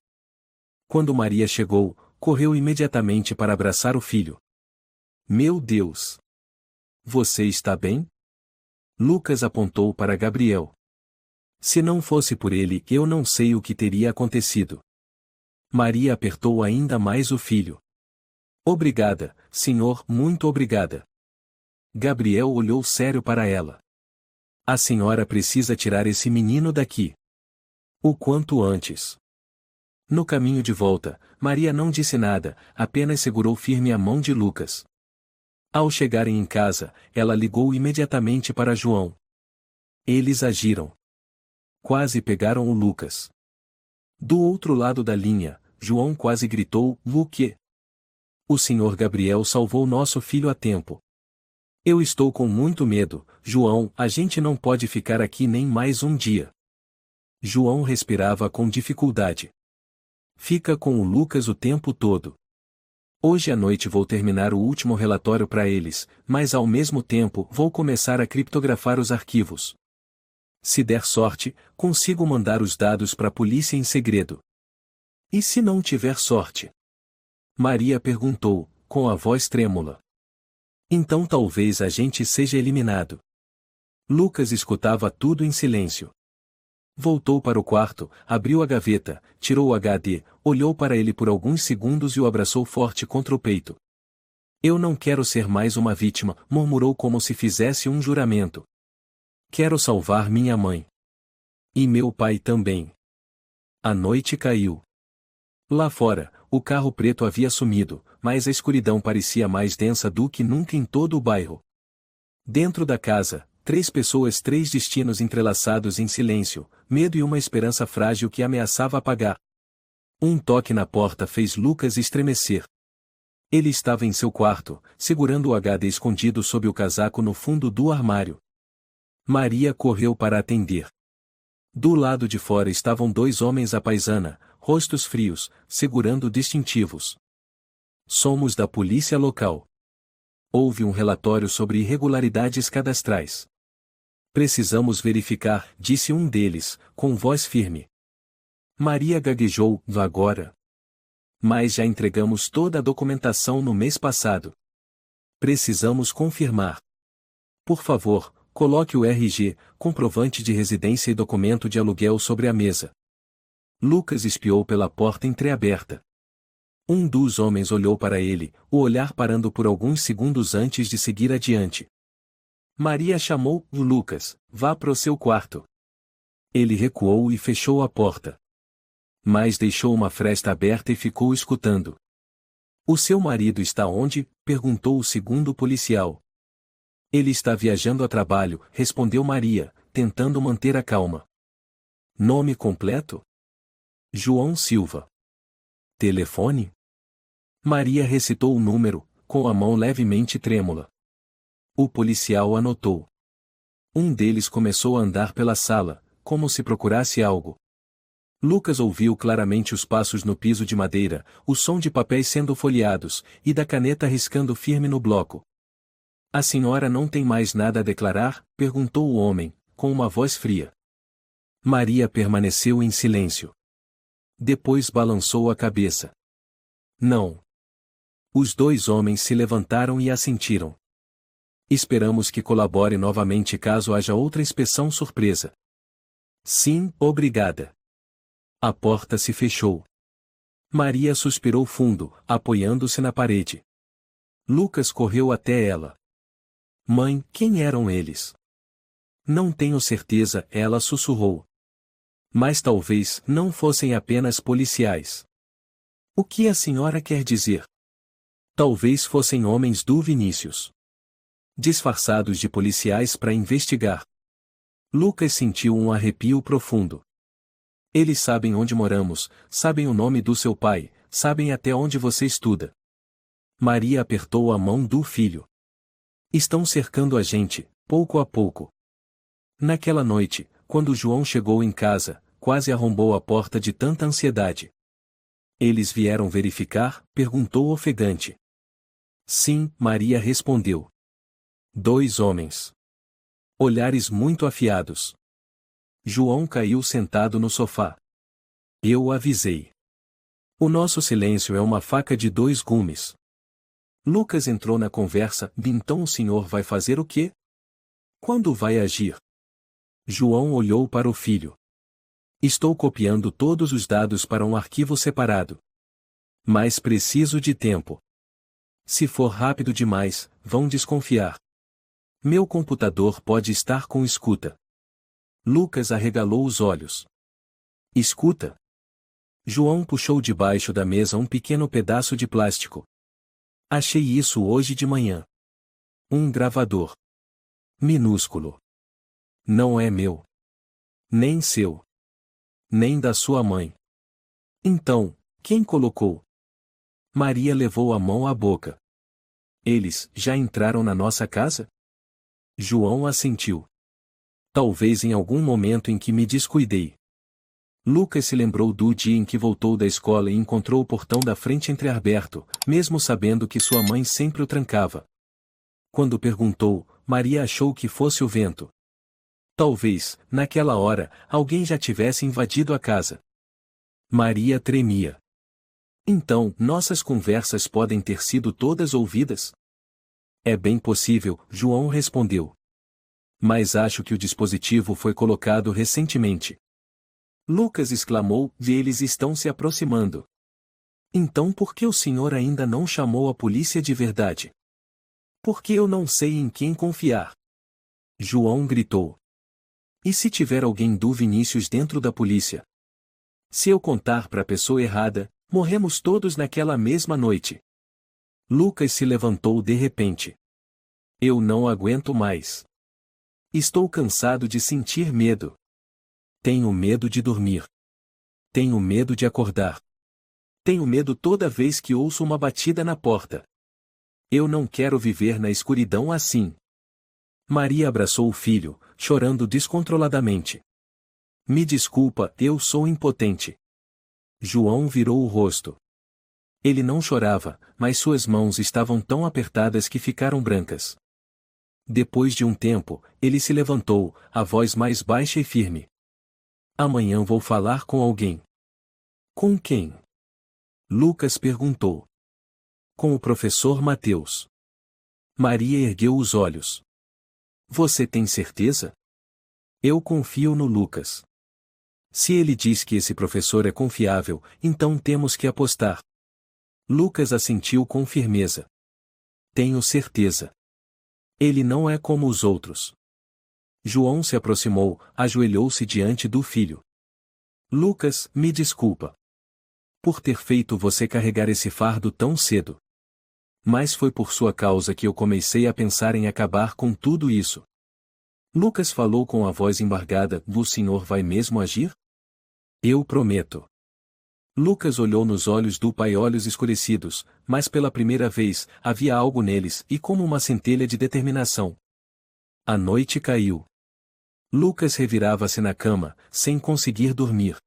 Quando Maria chegou, correu imediatamente para abraçar o filho. Meu Deus! Você está bem? Lucas apontou para Gabriel. Se não fosse por ele, eu não sei o que teria acontecido. Maria apertou ainda mais o filho. Obrigada, senhor, muito obrigada. Gabriel olhou sério para ela. A senhora precisa tirar esse menino daqui. O quanto antes. No caminho de volta, Maria não disse nada, apenas segurou firme a mão de Lucas. Ao chegarem em casa, ela ligou imediatamente para João. Eles agiram. Quase pegaram o Lucas. Do outro lado da linha, João quase gritou: "Luque! O senhor Gabriel salvou nosso filho a tempo. Eu estou com muito medo, João, a gente não pode ficar aqui nem mais um dia." João respirava com dificuldade. Fica com o Lucas o tempo todo. Hoje à noite vou terminar o último relatório para eles, mas ao mesmo tempo vou começar a criptografar os arquivos. Se der sorte, consigo mandar os dados para a polícia em segredo. E se não tiver sorte? Maria perguntou, com a voz trêmula. Então talvez a gente seja eliminado. Lucas escutava tudo em silêncio. Voltou para o quarto, abriu a gaveta, tirou o HD, olhou para ele por alguns segundos e o abraçou forte contra o peito. Eu não quero ser mais uma vítima, murmurou como se fizesse um juramento. Quero salvar minha mãe. E meu pai também. A noite caiu. Lá fora, o carro preto havia sumido, mas a escuridão parecia mais densa do que nunca em todo o bairro. Dentro da casa, 3 pessoas, 3 destinos entrelaçados em silêncio, medo e uma esperança frágil que ameaçava apagar. Um toque na porta fez Lucas estremecer. Ele estava em seu quarto, segurando o HD escondido sob o casaco no fundo do armário. Maria correu para atender. Do lado de fora estavam 2 homens à paisana, rostos frios, segurando distintivos. Somos da polícia local. Houve um relatório sobre irregularidades cadastrais. Precisamos verificar, disse um deles, com voz firme. Maria gaguejou, agora. Mas já entregamos toda a documentação no mês passado. Precisamos confirmar. Por favor, coloque o RG, comprovante de residência e documento de aluguel sobre a mesa. Lucas espiou pela porta entreaberta. Um dos homens olhou para ele, o olhar parando por alguns segundos antes de seguir adiante. Maria chamou: Lucas, vá para o seu quarto. Ele recuou e fechou a porta. Mas deixou uma fresta aberta e ficou escutando. O seu marido está onde? Perguntou o segundo policial. Ele está viajando a trabalho, respondeu Maria, tentando manter a calma. Nome completo? João Silva. Telefone? Maria recitou o número, com a mão levemente trêmula. O policial anotou. Um deles começou a andar pela sala, como se procurasse algo. Lucas ouviu claramente os passos no piso de madeira, o som de papéis sendo folheados, e da caneta riscando firme no bloco. A senhora não tem mais nada a declarar? Perguntou o homem, com uma voz fria. Maria permaneceu em silêncio. Depois balançou a cabeça. Não. Os 2 homens se levantaram e assentiram. Esperamos que colabore novamente caso haja outra inspeção surpresa. Sim, obrigada. A porta se fechou. Maria suspirou fundo, apoiando-se na parede. Lucas correu até ela. Mãe, quem eram eles? Não tenho certeza, ela sussurrou. Mas talvez não fossem apenas policiais. O que a senhora quer dizer? Talvez fossem homens do Vinícius, disfarçados de policiais para investigar. Lucas sentiu um arrepio profundo. Eles sabem onde moramos, sabem o nome do seu pai, sabem até onde você estuda. Maria apertou a mão do filho. Estão cercando a gente, pouco a pouco. Naquela noite, quando João chegou em casa, quase arrombou a porta de tanta ansiedade. Eles vieram verificar? Perguntou ofegante. Sim, Maria respondeu. 2 homens. Olhares muito afiados. João caiu sentado no sofá. Eu o avisei. O nosso silêncio é uma faca de 2 gumes. Lucas entrou na conversa. Então o senhor vai fazer o quê? Quando vai agir? João olhou para o filho. Estou copiando todos os dados para um arquivo separado. Mas preciso de tempo. Se for rápido demais, vão desconfiar. Meu computador pode estar com escuta. Lucas arregalou os olhos. Escuta? João puxou debaixo da mesa um pequeno pedaço de plástico. Achei isso hoje de manhã. Um gravador. Minúsculo. Não é meu. Nem seu. Nem da sua mãe. Então, quem colocou? Maria levou a mão à boca. Eles já entraram na nossa casa? João assentiu. Talvez em algum momento em que me descuidei. Lucas se lembrou do dia em que voltou da escola e encontrou o portão da frente entreaberto, mesmo sabendo que sua mãe sempre o trancava. Quando perguntou, Maria achou que fosse o vento. Talvez, naquela hora, alguém já tivesse invadido a casa. Maria tremia. Então, nossas conversas podem ter sido todas ouvidas? É bem possível, João respondeu. Mas acho que o dispositivo foi colocado recentemente. Lucas exclamou, eles estão se aproximando. Então por que o senhor ainda não chamou a polícia de verdade? Porque eu não sei em quem confiar. João gritou. E se tiver alguém do Vinícius dentro da polícia? Se eu contar para a pessoa errada, morremos todos naquela mesma noite. Lucas se levantou de repente. Eu não aguento mais. Estou cansado de sentir medo. Tenho medo de dormir. Tenho medo de acordar. Tenho medo toda vez que ouço uma batida na porta. Eu não quero viver na escuridão assim. Maria abraçou o filho, chorando descontroladamente. Me desculpa, eu sou impotente. João virou o rosto. Ele não chorava, mas suas mãos estavam tão apertadas que ficaram brancas. Depois de um tempo, ele se levantou, a voz mais baixa e firme. Amanhã vou falar com alguém. Com quem? Lucas perguntou. Com o professor Mateus. Maria ergueu os olhos. Você tem certeza? Eu confio no Lucas. Se ele diz que esse professor é confiável, então temos que apostar. Lucas assentiu com firmeza. Tenho certeza. Ele não é como os outros. João se aproximou, ajoelhou-se diante do filho. Lucas, me desculpa. Por ter feito você carregar esse fardo tão cedo. Mas foi por sua causa que eu comecei a pensar em acabar com tudo isso. Lucas falou com a voz embargada, o senhor vai mesmo agir? Eu prometo. Lucas olhou nos olhos do pai, olhos escurecidos, mas pela primeira vez, havia algo neles, e como uma centelha de determinação. A noite caiu. Lucas revirava-se na cama, sem conseguir dormir.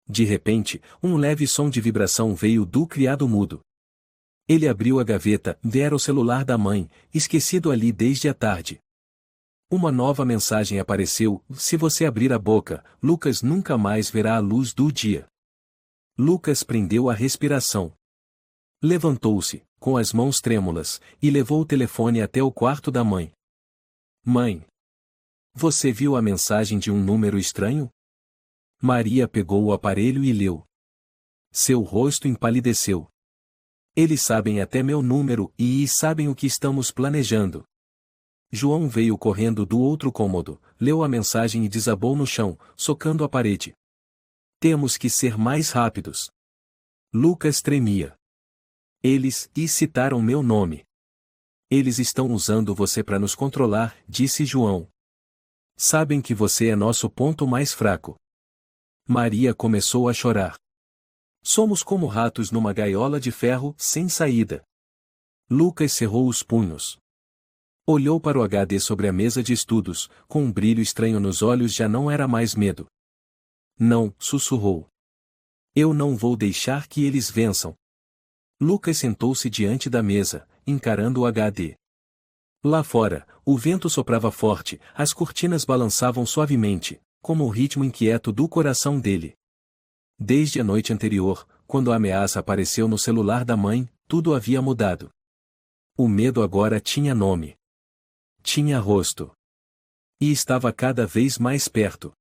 De repente, um leve som de vibração veio do criado mudo. Ele abriu a gaveta, era o celular da mãe, esquecido ali desde a tarde. Uma nova mensagem apareceu, se você abrir a boca, Lucas nunca mais verá a luz do dia. Lucas prendeu a respiração. Levantou-se, com as mãos trêmulas, e levou o telefone até o quarto da mãe. Mãe! Você viu a mensagem de um número estranho? Maria pegou o aparelho e leu. Seu rosto empalideceu. Eles sabem até meu número e sabem o que estamos planejando. João veio correndo do outro cômodo, leu a mensagem e desabou no chão, socando a parede. Temos que ser mais rápidos. Lucas tremia. Eles citaram meu nome. Eles estão usando você para nos controlar, disse João. Sabem que você é nosso ponto mais fraco. Maria começou a chorar. Somos como ratos numa gaiola de ferro, sem saída. Lucas cerrou os punhos. Olhou para o HD sobre a mesa de estudos, com um brilho estranho nos olhos. Já não era mais medo. Não, sussurrou. Eu não vou deixar que eles vençam. Lucas sentou-se diante da mesa, encarando o HD. Lá fora, o vento soprava forte, as cortinas balançavam suavemente, como o ritmo inquieto do coração dele. Desde a noite anterior, quando a ameaça apareceu no celular da mãe, tudo havia mudado. O medo agora tinha nome. Tinha rosto. E estava cada vez mais perto.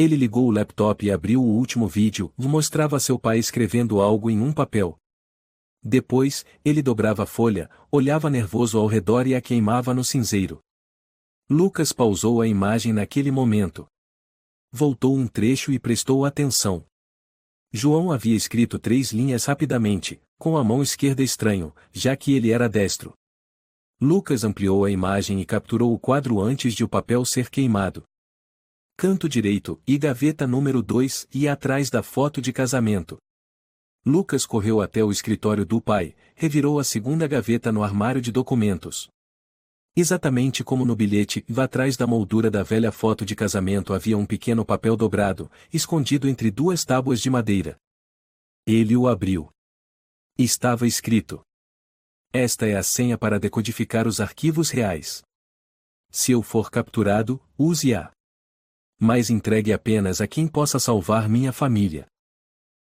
Ele ligou o laptop e abriu o último vídeo, e mostrava seu pai escrevendo algo em um papel. Depois, ele dobrava a folha, olhava nervoso ao redor e a queimava no cinzeiro. Lucas pausou a imagem naquele momento. Voltou um trecho e prestou atenção. João havia escrito 3 linhas rapidamente, com a mão esquerda estranho, já que ele era destro. Lucas ampliou a imagem e capturou o quadro antes de o papel ser queimado. Canto direito, e gaveta número 2, e atrás da foto de casamento. Lucas correu até o escritório do pai, revirou a segunda gaveta no armário de documentos. Exatamente como no bilhete, atrás da moldura da velha foto de casamento havia um pequeno papel dobrado, escondido entre 2 tábuas de madeira. Ele o abriu. Estava escrito: esta é a senha para decodificar os arquivos reais. Se eu for capturado, use-a. Mas entregue apenas a quem possa salvar minha família.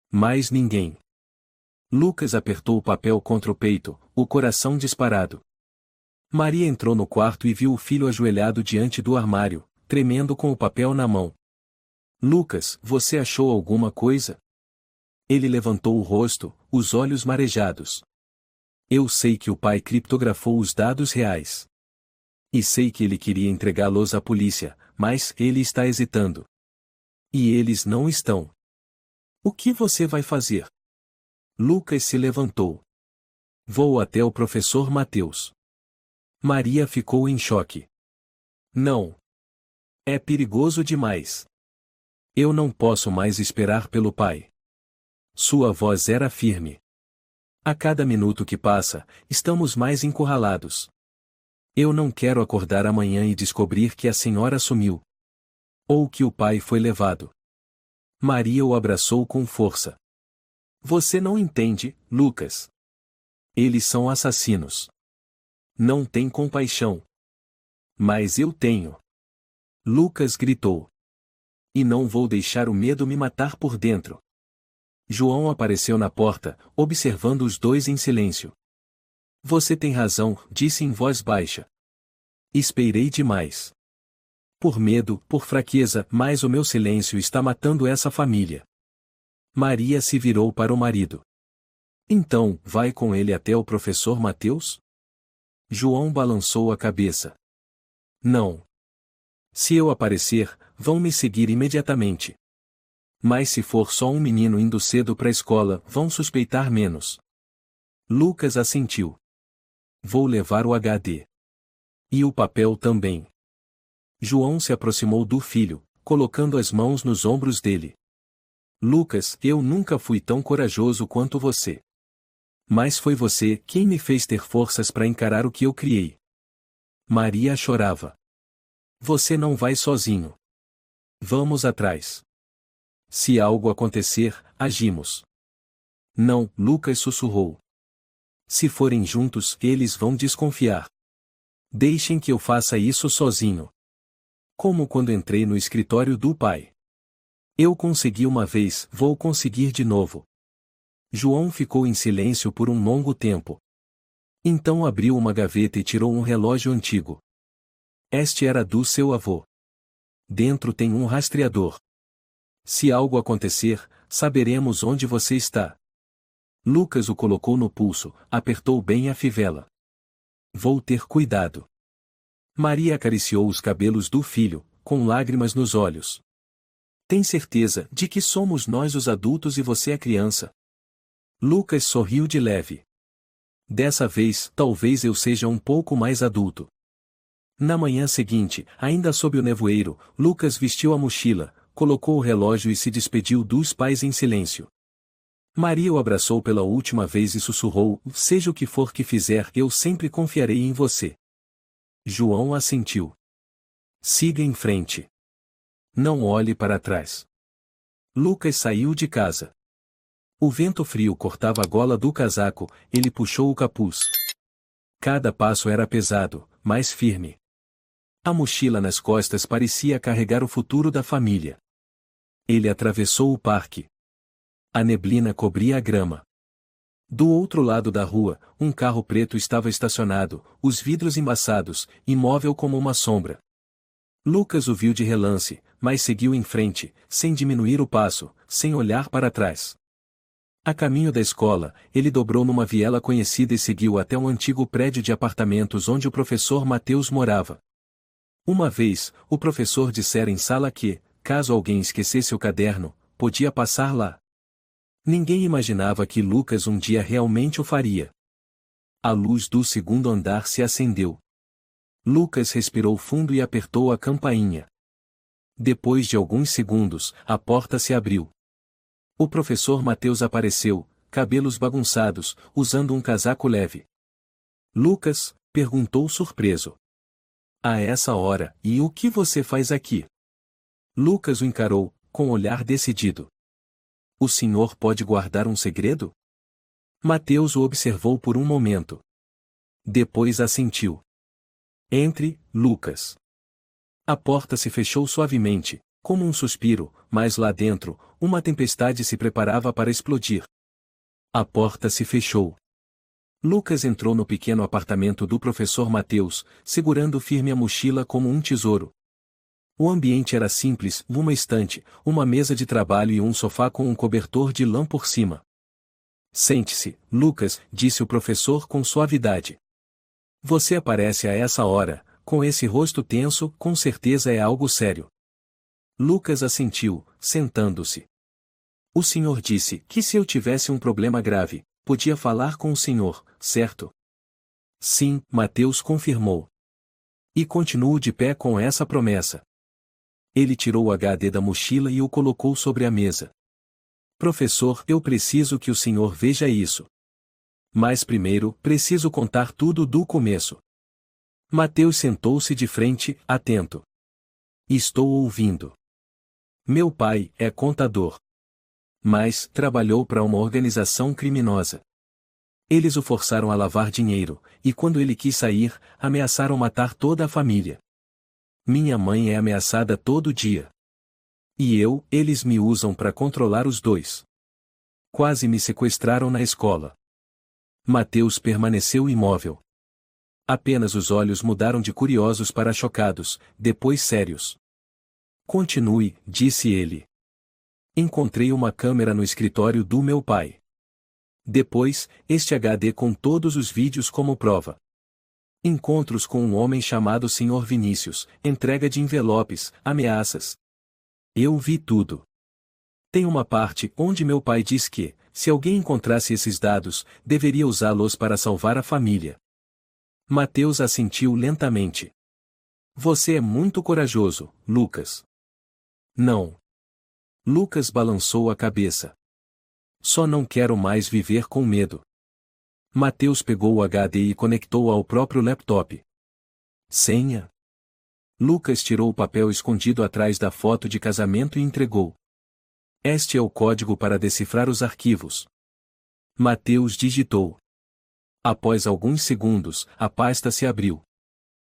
Mais ninguém. Lucas apertou o papel contra o peito, o coração disparado. Maria entrou no quarto e viu o filho ajoelhado diante do armário, tremendo com o papel na mão. Lucas, você achou alguma coisa? Ele levantou o rosto, os olhos marejados. Eu sei que o pai criptografou os dados reais. E sei que ele queria entregá-los à polícia, mas ele está hesitando. E eles não estão. O que você vai fazer? Lucas se levantou. Vou até o professor Mateus. Maria ficou em choque. Não. É perigoso demais. Eu não posso mais esperar pelo pai. Sua voz era firme. A cada minuto que passa, estamos mais encurralados. Eu não quero acordar amanhã e descobrir que a senhora sumiu. Ou que o pai foi levado. Maria o abraçou com força. Você não entende, Lucas. Eles são assassinos. Não tem compaixão. Mas eu tenho. Lucas gritou. E não vou deixar o medo me matar por dentro. João apareceu na porta, observando os dois em silêncio. Você tem razão, disse em voz baixa. Esperei demais. Por medo, por fraqueza, mas o meu silêncio está matando essa família. Maria se virou para o marido. Então, vai com ele até o professor Mateus? João balançou a cabeça. Não. Se eu aparecer, vão me seguir imediatamente. Mas se for só um menino indo cedo para a escola, vão suspeitar menos. Lucas assentiu. Vou levar o HD. E o papel também. João se aproximou do filho, colocando as mãos nos ombros dele. Lucas, eu nunca fui tão corajoso quanto você. Mas foi você quem me fez ter forças para encarar o que eu criei. Maria chorava. Você não vai sozinho. Vamos atrás. Se algo acontecer, agimos. Não, Lucas sussurrou. Se forem juntos, eles vão desconfiar. Deixem que eu faça isso sozinho. Como quando entrei no escritório do pai. Eu consegui uma vez, vou conseguir de novo. João ficou em silêncio por um longo tempo. Então abriu uma gaveta e tirou um relógio antigo. Este era do seu avô. Dentro tem um rastreador. Se algo acontecer, saberemos onde você está. Lucas o colocou no pulso, apertou bem a fivela. Vou ter cuidado. Maria acariciou os cabelos do filho, com lágrimas nos olhos. Tem certeza de que somos nós os adultos e você a criança? Lucas sorriu de leve. Dessa vez, talvez eu seja um pouco mais adulto. Na manhã seguinte, ainda sob o nevoeiro, Lucas vestiu a mochila, colocou o relógio e se despediu dos pais em silêncio. Maria o abraçou pela última vez e sussurrou: seja o que for que fizer, eu sempre confiarei em você. João assentiu. Siga em frente. Não olhe para trás. Lucas saiu de casa. O vento frio cortava a gola do casaco, ele puxou o capuz. Cada passo era pesado, mas firme. A mochila nas costas parecia carregar o futuro da família. Ele atravessou o parque. A neblina cobria a grama. Do outro lado da rua, um carro preto estava estacionado, os vidros embaçados, imóvel como uma sombra. Lucas o viu de relance, mas seguiu em frente, sem diminuir o passo, sem olhar para trás. A caminho da escola, ele dobrou numa viela conhecida e seguiu até um antigo prédio de apartamentos onde o professor Mateus morava. Uma vez, o professor dissera em sala que, caso alguém esquecesse o caderno, podia passar lá. Ninguém imaginava que Lucas um dia realmente o faria. A luz do segundo andar se acendeu. Lucas respirou fundo e apertou a campainha. Depois de alguns segundos, a porta se abriu. O professor Mateus apareceu, cabelos bagunçados, usando um casaco leve. Lucas, perguntou surpreso. A essa hora, e o que você faz aqui? Lucas o encarou, com olhar decidido. O senhor pode guardar um segredo? Mateus o observou por um momento. Depois assentiu. Entre, Lucas. A porta se fechou suavemente, como um suspiro, mas lá dentro, uma tempestade se preparava para explodir. A porta se fechou. Lucas entrou no pequeno apartamento do professor Mateus, segurando firme a mochila como um tesouro. O ambiente era simples, uma estante, uma mesa de trabalho e um sofá com um cobertor de lã por cima. Sente-se, Lucas, disse o professor com suavidade. Você aparece a essa hora, com esse rosto tenso, com certeza é algo sério. Lucas assentiu, sentando-se. O senhor disse que se eu tivesse um problema grave, podia falar com o senhor, certo? Sim, Mateus confirmou. E continuo de pé com essa promessa. Ele tirou o HD da mochila e o colocou sobre a mesa. Professor, eu preciso que o senhor veja isso. Mas primeiro, preciso contar tudo do começo. Mateus sentou-se de frente, atento. Estou ouvindo. Meu pai é contador. Mas trabalhou para uma organização criminosa. Eles o forçaram a lavar dinheiro, e quando ele quis sair, ameaçaram matar toda a família. Minha mãe é ameaçada todo dia. E eles me usam para controlar os dois. Quase me sequestraram na escola. Mateus permaneceu imóvel. Apenas os olhos mudaram de curiosos para chocados, depois sérios. Continue, disse ele. Encontrei uma câmera no escritório do meu pai. Depois, este HD com todos os vídeos como prova. Encontros com um homem chamado Sr. Vinícius, entrega de envelopes, ameaças. Eu vi tudo. Tem uma parte onde meu pai diz que, se alguém encontrasse esses dados, deveria usá-los para salvar a família. Mateus assentiu lentamente. Você é muito corajoso, Lucas. Não. Lucas balançou a cabeça. Só não quero mais viver com medo. Mateus pegou o HD e conectou ao próprio laptop. Senha? Lucas tirou o papel escondido atrás da foto de casamento e entregou. Este é o código para decifrar os arquivos. Mateus digitou. Após alguns segundos, a pasta se abriu.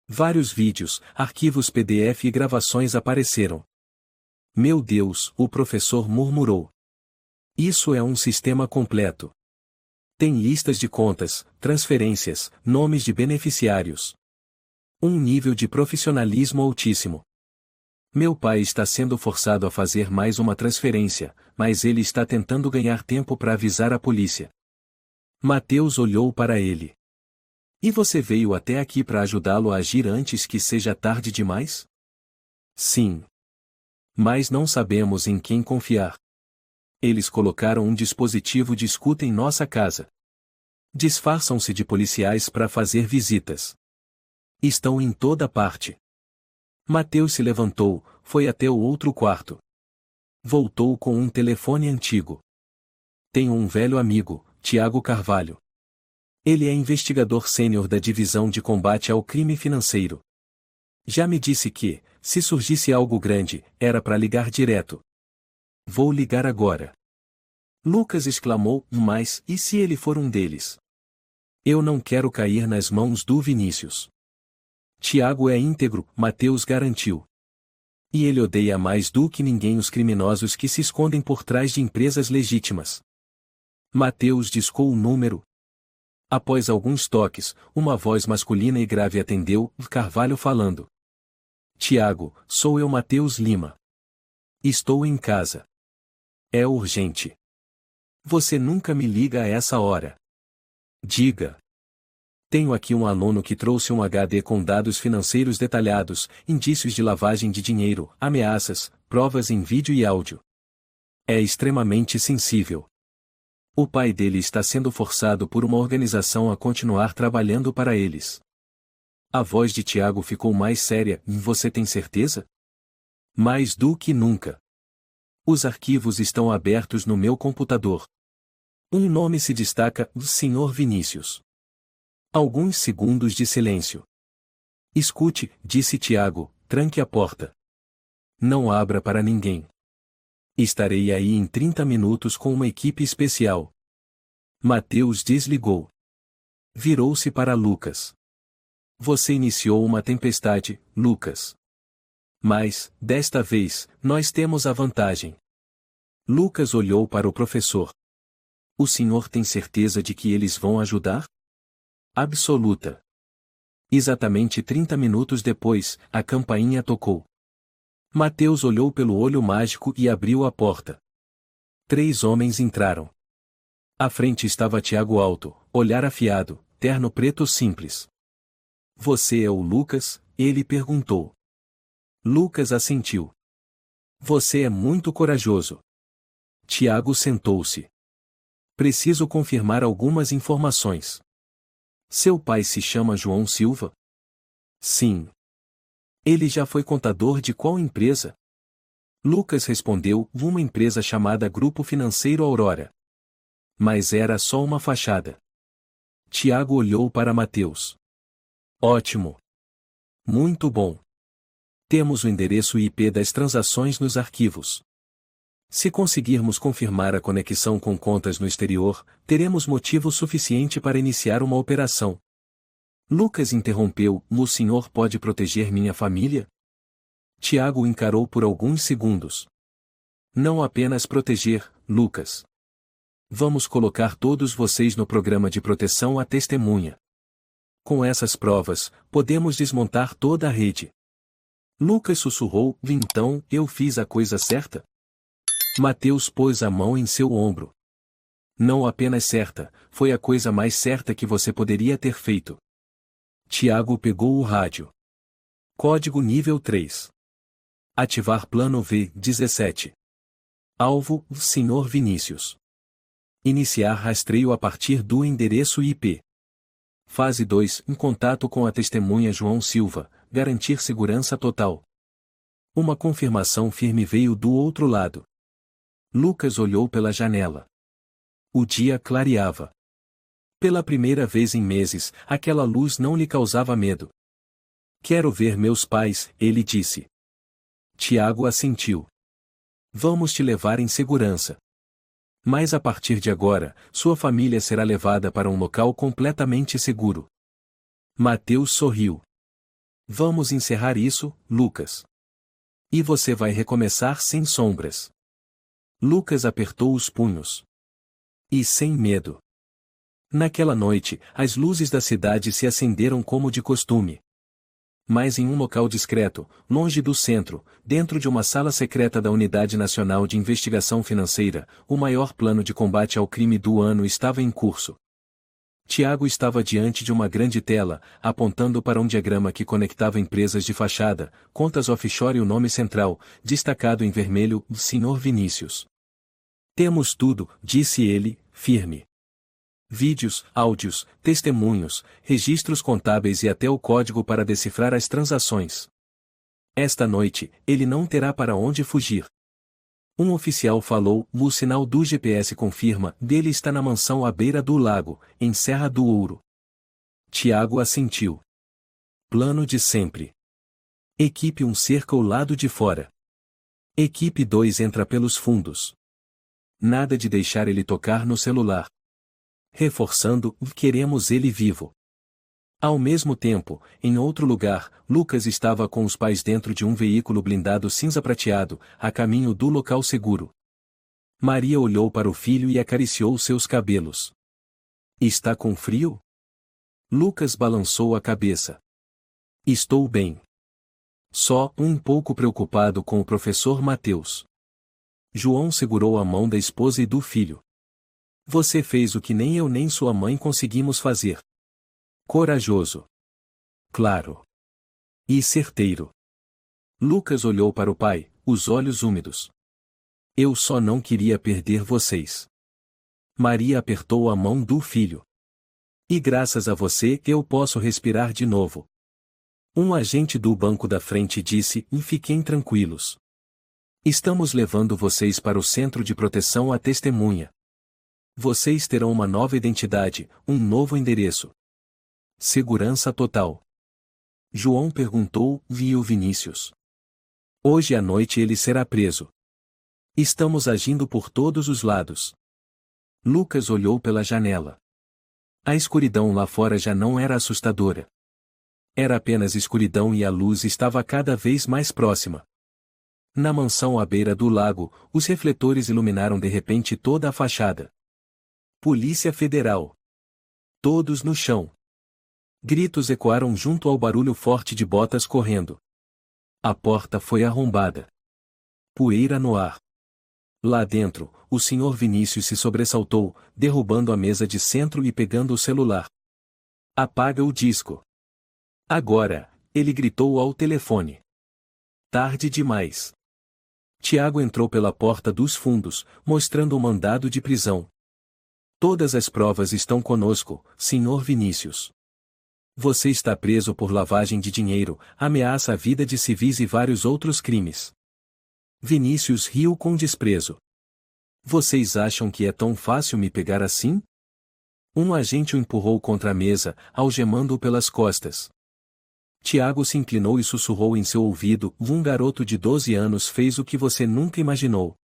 Vários vídeos, arquivos PDF e gravações apareceram. Meu Deus, o professor murmurou. Isso é um sistema completo. Tem listas de contas, transferências, nomes de beneficiários. Um nível de profissionalismo altíssimo. Meu pai está sendo forçado a fazer mais uma transferência, mas ele está tentando ganhar tempo para avisar a polícia. Mateus olhou para ele. E você veio até aqui para ajudá-lo a agir antes que seja tarde demais? Sim. Mas não sabemos em quem confiar. Eles colocaram um dispositivo de escuta em nossa casa. Disfarçam-se de policiais para fazer visitas. Estão em toda parte. Mateus se levantou, foi até o outro quarto. Voltou com um telefone antigo. Tenho um velho amigo, Tiago Carvalho. Ele é investigador sênior da Divisão de Combate ao Crime Financeiro. Já me disse que, se surgisse algo grande, era para ligar direto. Vou ligar agora. Lucas exclamou, mas e se ele for um deles? Eu não quero cair nas mãos do Vinícius. Tiago é íntegro, Mateus garantiu. E ele odeia mais do que ninguém os criminosos que se escondem por trás de empresas legítimas. Mateus discou o número. Após alguns toques, uma voz masculina e grave atendeu, Carvalho falando. Tiago, sou eu Mateus Lima. Estou em casa. É urgente. Você nunca me liga a essa hora. Diga. Tenho aqui um aluno que trouxe um HD com dados financeiros detalhados, indícios de lavagem de dinheiro, ameaças, provas em vídeo e áudio. É extremamente sensível. O pai dele está sendo forçado por uma organização a continuar trabalhando para eles. A voz de Tiago ficou mais séria. Você tem certeza? Mais do que nunca. Os arquivos estão abertos no meu computador. Um nome se destaca, Sr. Vinícius. Alguns segundos de silêncio. Escute, disse Tiago, tranque a porta. Não abra para ninguém. Estarei aí em 30 minutos com uma equipe especial. Mateus desligou. Virou-se para Lucas. Você iniciou uma tempestade, Lucas. Mas, desta vez, nós temos a vantagem. Lucas olhou para o professor. O senhor tem certeza de que eles vão ajudar? Absoluta. Exatamente 30 minutos depois, a campainha tocou. Mateus olhou pelo olho mágico e abriu a porta. 3 homens entraram. À frente estava Tiago alto, olhar afiado, terno preto simples. Você é o Lucas? Ele perguntou. Lucas assentiu. Você é muito corajoso. Tiago sentou-se. Preciso confirmar algumas informações. Seu pai se chama João Silva? Sim. Ele já foi contador de qual empresa? Lucas respondeu, uma empresa chamada Grupo Financeiro Aurora. Mas era só uma fachada. Tiago olhou para Mateus. Ótimo. Muito bom. Temos o endereço IP das transações nos arquivos. Se conseguirmos confirmar a conexão com contas no exterior, teremos motivo suficiente para iniciar uma operação. Lucas interrompeu, o senhor pode proteger minha família? Tiago o encarou por alguns segundos. Não apenas proteger, Lucas. Vamos colocar todos vocês no programa de proteção à testemunha. Com essas provas, podemos desmontar toda a rede. Lucas sussurrou, então, eu fiz a coisa certa? Mateus pôs a mão em seu ombro. Não apenas certa, foi a coisa mais certa que você poderia ter feito. Tiago pegou o rádio. Código nível 3. Ativar plano V17. Alvo, Sr. Vinícius. Iniciar rastreio a partir do endereço IP. Fase 2, em contato com a testemunha João Silva, garantir segurança total. Uma confirmação firme veio do outro lado. Lucas olhou pela janela. O dia clareava. Pela primeira vez em meses, aquela luz não lhe causava medo. Quero ver meus pais, ele disse. Tiago assentiu. Vamos te levar em segurança. Mas a partir de agora, sua família será levada para um local completamente seguro. Mateus sorriu. Vamos encerrar isso, Lucas. E você vai recomeçar sem sombras. Lucas apertou os punhos. E sem medo. Naquela noite, as luzes da cidade se acenderam como de costume. Mas em um local discreto, longe do centro, dentro de uma sala secreta da Unidade Nacional de Investigação Financeira, o maior plano de combate ao crime do ano estava em curso. Tiago estava diante de uma grande tela, apontando para um diagrama que conectava empresas de fachada, contas offshore e o nome central, destacado em vermelho, Sr. Vinícius. Temos tudo, disse ele, firme. Vídeos, áudios, testemunhos, registros contábeis e até o código para decifrar as transações. Esta noite, ele não terá para onde fugir. Um oficial falou, o sinal do GPS confirma, dele está na mansão à beira do lago, em Serra do Ouro. Tiago assentiu. Plano de sempre. Equipe 1 cerca o lado de fora. Equipe 2 entra pelos fundos. Nada de deixar ele tocar no celular. Reforçando, queremos ele vivo. Ao mesmo tempo, em outro lugar, Lucas estava com os pais dentro de um veículo blindado cinza prateado, a caminho do local seguro. Maria olhou para o filho e acariciou seus cabelos. Está com frio? Lucas balançou a cabeça. Estou bem. Só um pouco preocupado com o professor Mateus. João segurou a mão da esposa e do filho. Você fez o que nem eu nem sua mãe conseguimos fazer. Corajoso. Claro. E certeiro. Lucas olhou para o pai, os olhos úmidos. Eu só não queria perder vocês. Maria apertou a mão do filho. E graças a você eu posso respirar de novo. Um agente do banco da frente disse, e fiquem tranquilos. Estamos levando vocês para o centro de proteção à testemunha. Vocês terão uma nova identidade, um novo endereço. Segurança total. João perguntou, viu Vinícius. Hoje à noite ele será preso. Estamos agindo por todos os lados. Lucas olhou pela janela. A escuridão lá fora já não era assustadora. Era apenas escuridão e a luz estava cada vez mais próxima. Na mansão à beira do lago, os refletores iluminaram de repente toda a fachada. Polícia Federal. Todos no chão. Gritos ecoaram junto ao barulho forte de botas correndo. A porta foi arrombada. Poeira no ar. Lá dentro, o Sr. Vinícius se sobressaltou, derrubando a mesa de centro e pegando o celular. Apaga o disco. Agora, ele gritou ao telefone. Tarde demais. Tiago entrou pela porta dos fundos, mostrando o mandado de prisão. Todas as provas estão conosco, Sr. Vinícius. Você está preso por lavagem de dinheiro, ameaça à vida de civis e vários outros crimes. Vinícius riu com desprezo. Vocês acham que é tão fácil me pegar assim? Um agente o empurrou contra a mesa, algemando-o pelas costas. Tiago se inclinou e sussurrou em seu ouvido, um garoto de 12 anos fez o que você nunca imaginou.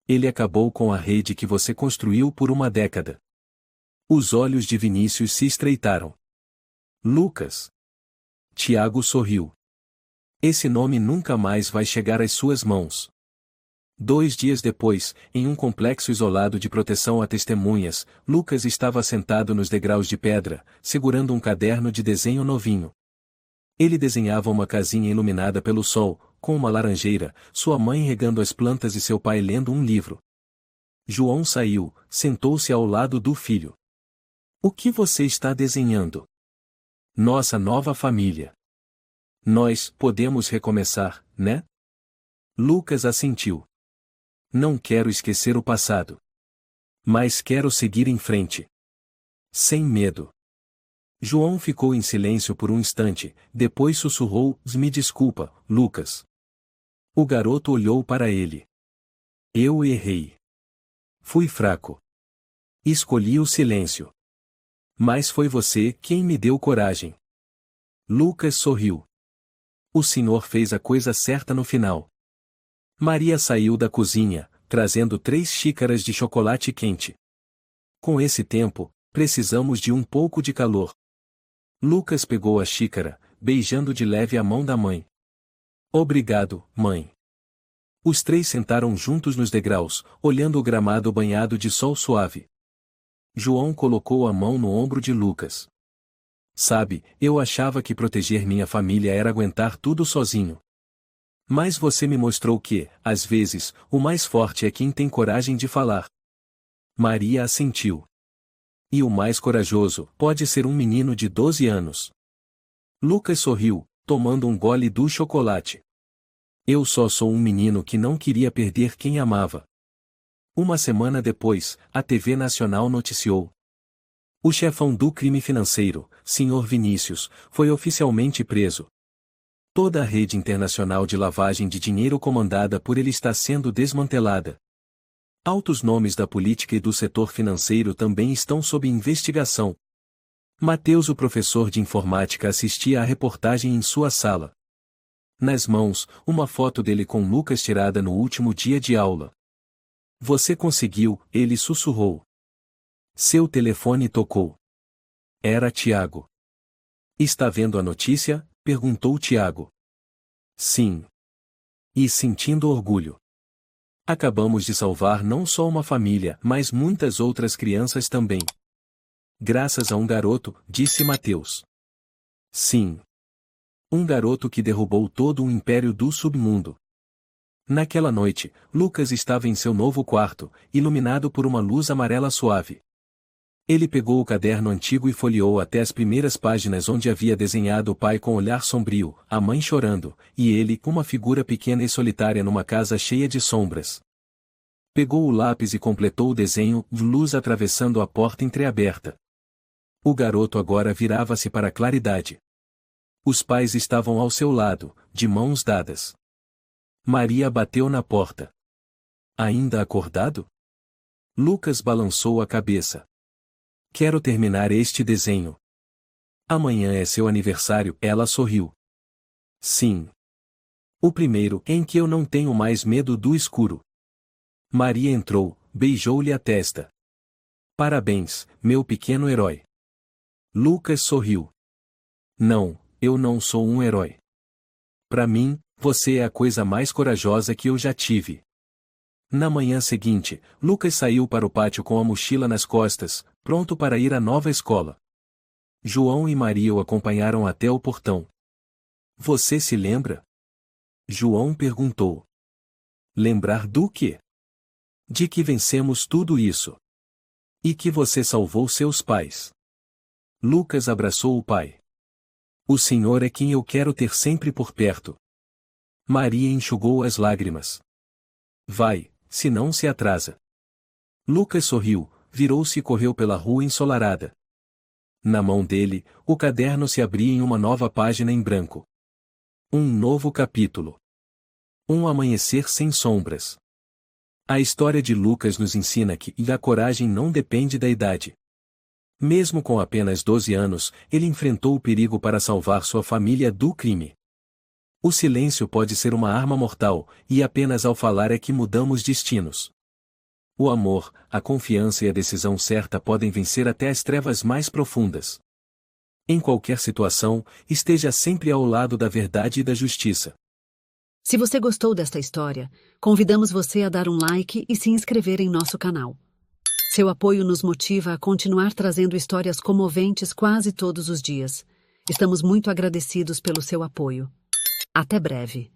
Ele acabou com a rede que você construiu por uma década. Os olhos de Vinícius se estreitaram. Lucas. Tiago sorriu. Esse nome nunca mais vai chegar às suas mãos. 2 dias depois, em um complexo isolado de proteção a testemunhas, Lucas estava sentado nos degraus de pedra, segurando um caderno de desenho novinho. Ele desenhava uma casinha iluminada pelo sol, com uma laranjeira, sua mãe regando as plantas e seu pai lendo um livro. João saiu, sentou-se ao lado do filho. O que você está desenhando? Nossa nova família. Nós podemos recomeçar, né? Lucas assentiu. Não quero esquecer o passado. Mas quero seguir em frente. Sem medo. João ficou em silêncio por um instante, depois sussurrou, me desculpa, Lucas. O garoto olhou para ele. Eu errei. Fui fraco. Escolhi o silêncio. Mas foi você quem me deu coragem. Lucas sorriu. O senhor fez a coisa certa no final. Maria saiu da cozinha, trazendo 3 xícaras de chocolate quente. Com esse tempo, precisamos de um pouco de calor. Lucas pegou a xícara, beijando de leve a mão da mãe. Obrigado, mãe. Os 3 sentaram juntos nos degraus, olhando o gramado banhado de sol suave. João colocou a mão no ombro de Lucas. Sabe, eu achava que proteger minha família era aguentar tudo sozinho. Mas você me mostrou que, às vezes, o mais forte é quem tem coragem de falar. Maria assentiu. E o mais corajoso pode ser um menino de 12 anos. Lucas sorriu, tomando um gole do chocolate. Eu só sou um menino que não queria perder quem amava. Uma semana depois, a TV Nacional noticiou: o chefão do crime financeiro, Sr. Vinícius, foi oficialmente preso. Toda a rede internacional de lavagem de dinheiro comandada por ele está sendo desmantelada. Altos nomes da política e do setor financeiro também estão sob investigação. Mateus, o professor de informática, assistia à reportagem em sua sala. Nas mãos, uma foto dele com Lucas tirada no último dia de aula. Você conseguiu, ele sussurrou. Seu telefone tocou. Era Tiago. Está vendo a notícia? Perguntou Tiago. Sim. E sentindo orgulho. Acabamos de salvar não só uma família, mas muitas outras crianças também. Graças a um garoto, disse Mateus. Sim. Um garoto que derrubou todo um império do submundo. Naquela noite, Lucas estava em seu novo quarto, iluminado por uma luz amarela suave. Ele pegou o caderno antigo e folheou até as primeiras páginas onde havia desenhado o pai com olhar sombrio, a mãe chorando, e ele, uma figura pequena e solitária numa casa cheia de sombras. Pegou o lápis e completou o desenho, luz atravessando a porta entreaberta. O garoto agora virava-se para a claridade. Os pais estavam ao seu lado, de mãos dadas. Maria bateu na porta. Ainda acordado? Lucas balançou a cabeça. Quero terminar este desenho. Amanhã é seu aniversário, ela sorriu. Sim. O primeiro em que eu não tenho mais medo do escuro. Maria entrou, beijou-lhe a testa. Parabéns, meu pequeno herói. Lucas sorriu. Não, eu não sou um herói. Para mim, você é a coisa mais corajosa que eu já tive. Na manhã seguinte, Lucas saiu para o pátio com a mochila nas costas, pronto para ir à nova escola. João e Maria o acompanharam até o portão. Você se lembra? João perguntou. Lembrar do quê? De que vencemos tudo isso. E que você salvou seus pais. Lucas abraçou o pai. O Senhor é quem eu quero ter sempre por perto. Maria enxugou as lágrimas. Vai, se não se atrasa. Lucas sorriu, virou-se e correu pela rua ensolarada. Na mão dele, o caderno se abria em uma nova página em branco. Um novo capítulo. Um amanhecer sem sombras. A história de Lucas nos ensina que a coragem não depende da idade. Mesmo com apenas 12 anos, ele enfrentou o perigo para salvar sua família do crime. O silêncio pode ser uma arma mortal, e apenas ao falar é que mudamos destinos. O amor, a confiança e a decisão certa podem vencer até as trevas mais profundas. Em qualquer situação, esteja sempre ao lado da verdade e da justiça. Se você gostou desta história, convidamos você a dar um like e se inscrever em nosso canal. Seu apoio nos motiva a continuar trazendo histórias comoventes quase todos os dias. Estamos muito agradecidos pelo seu apoio. Até breve.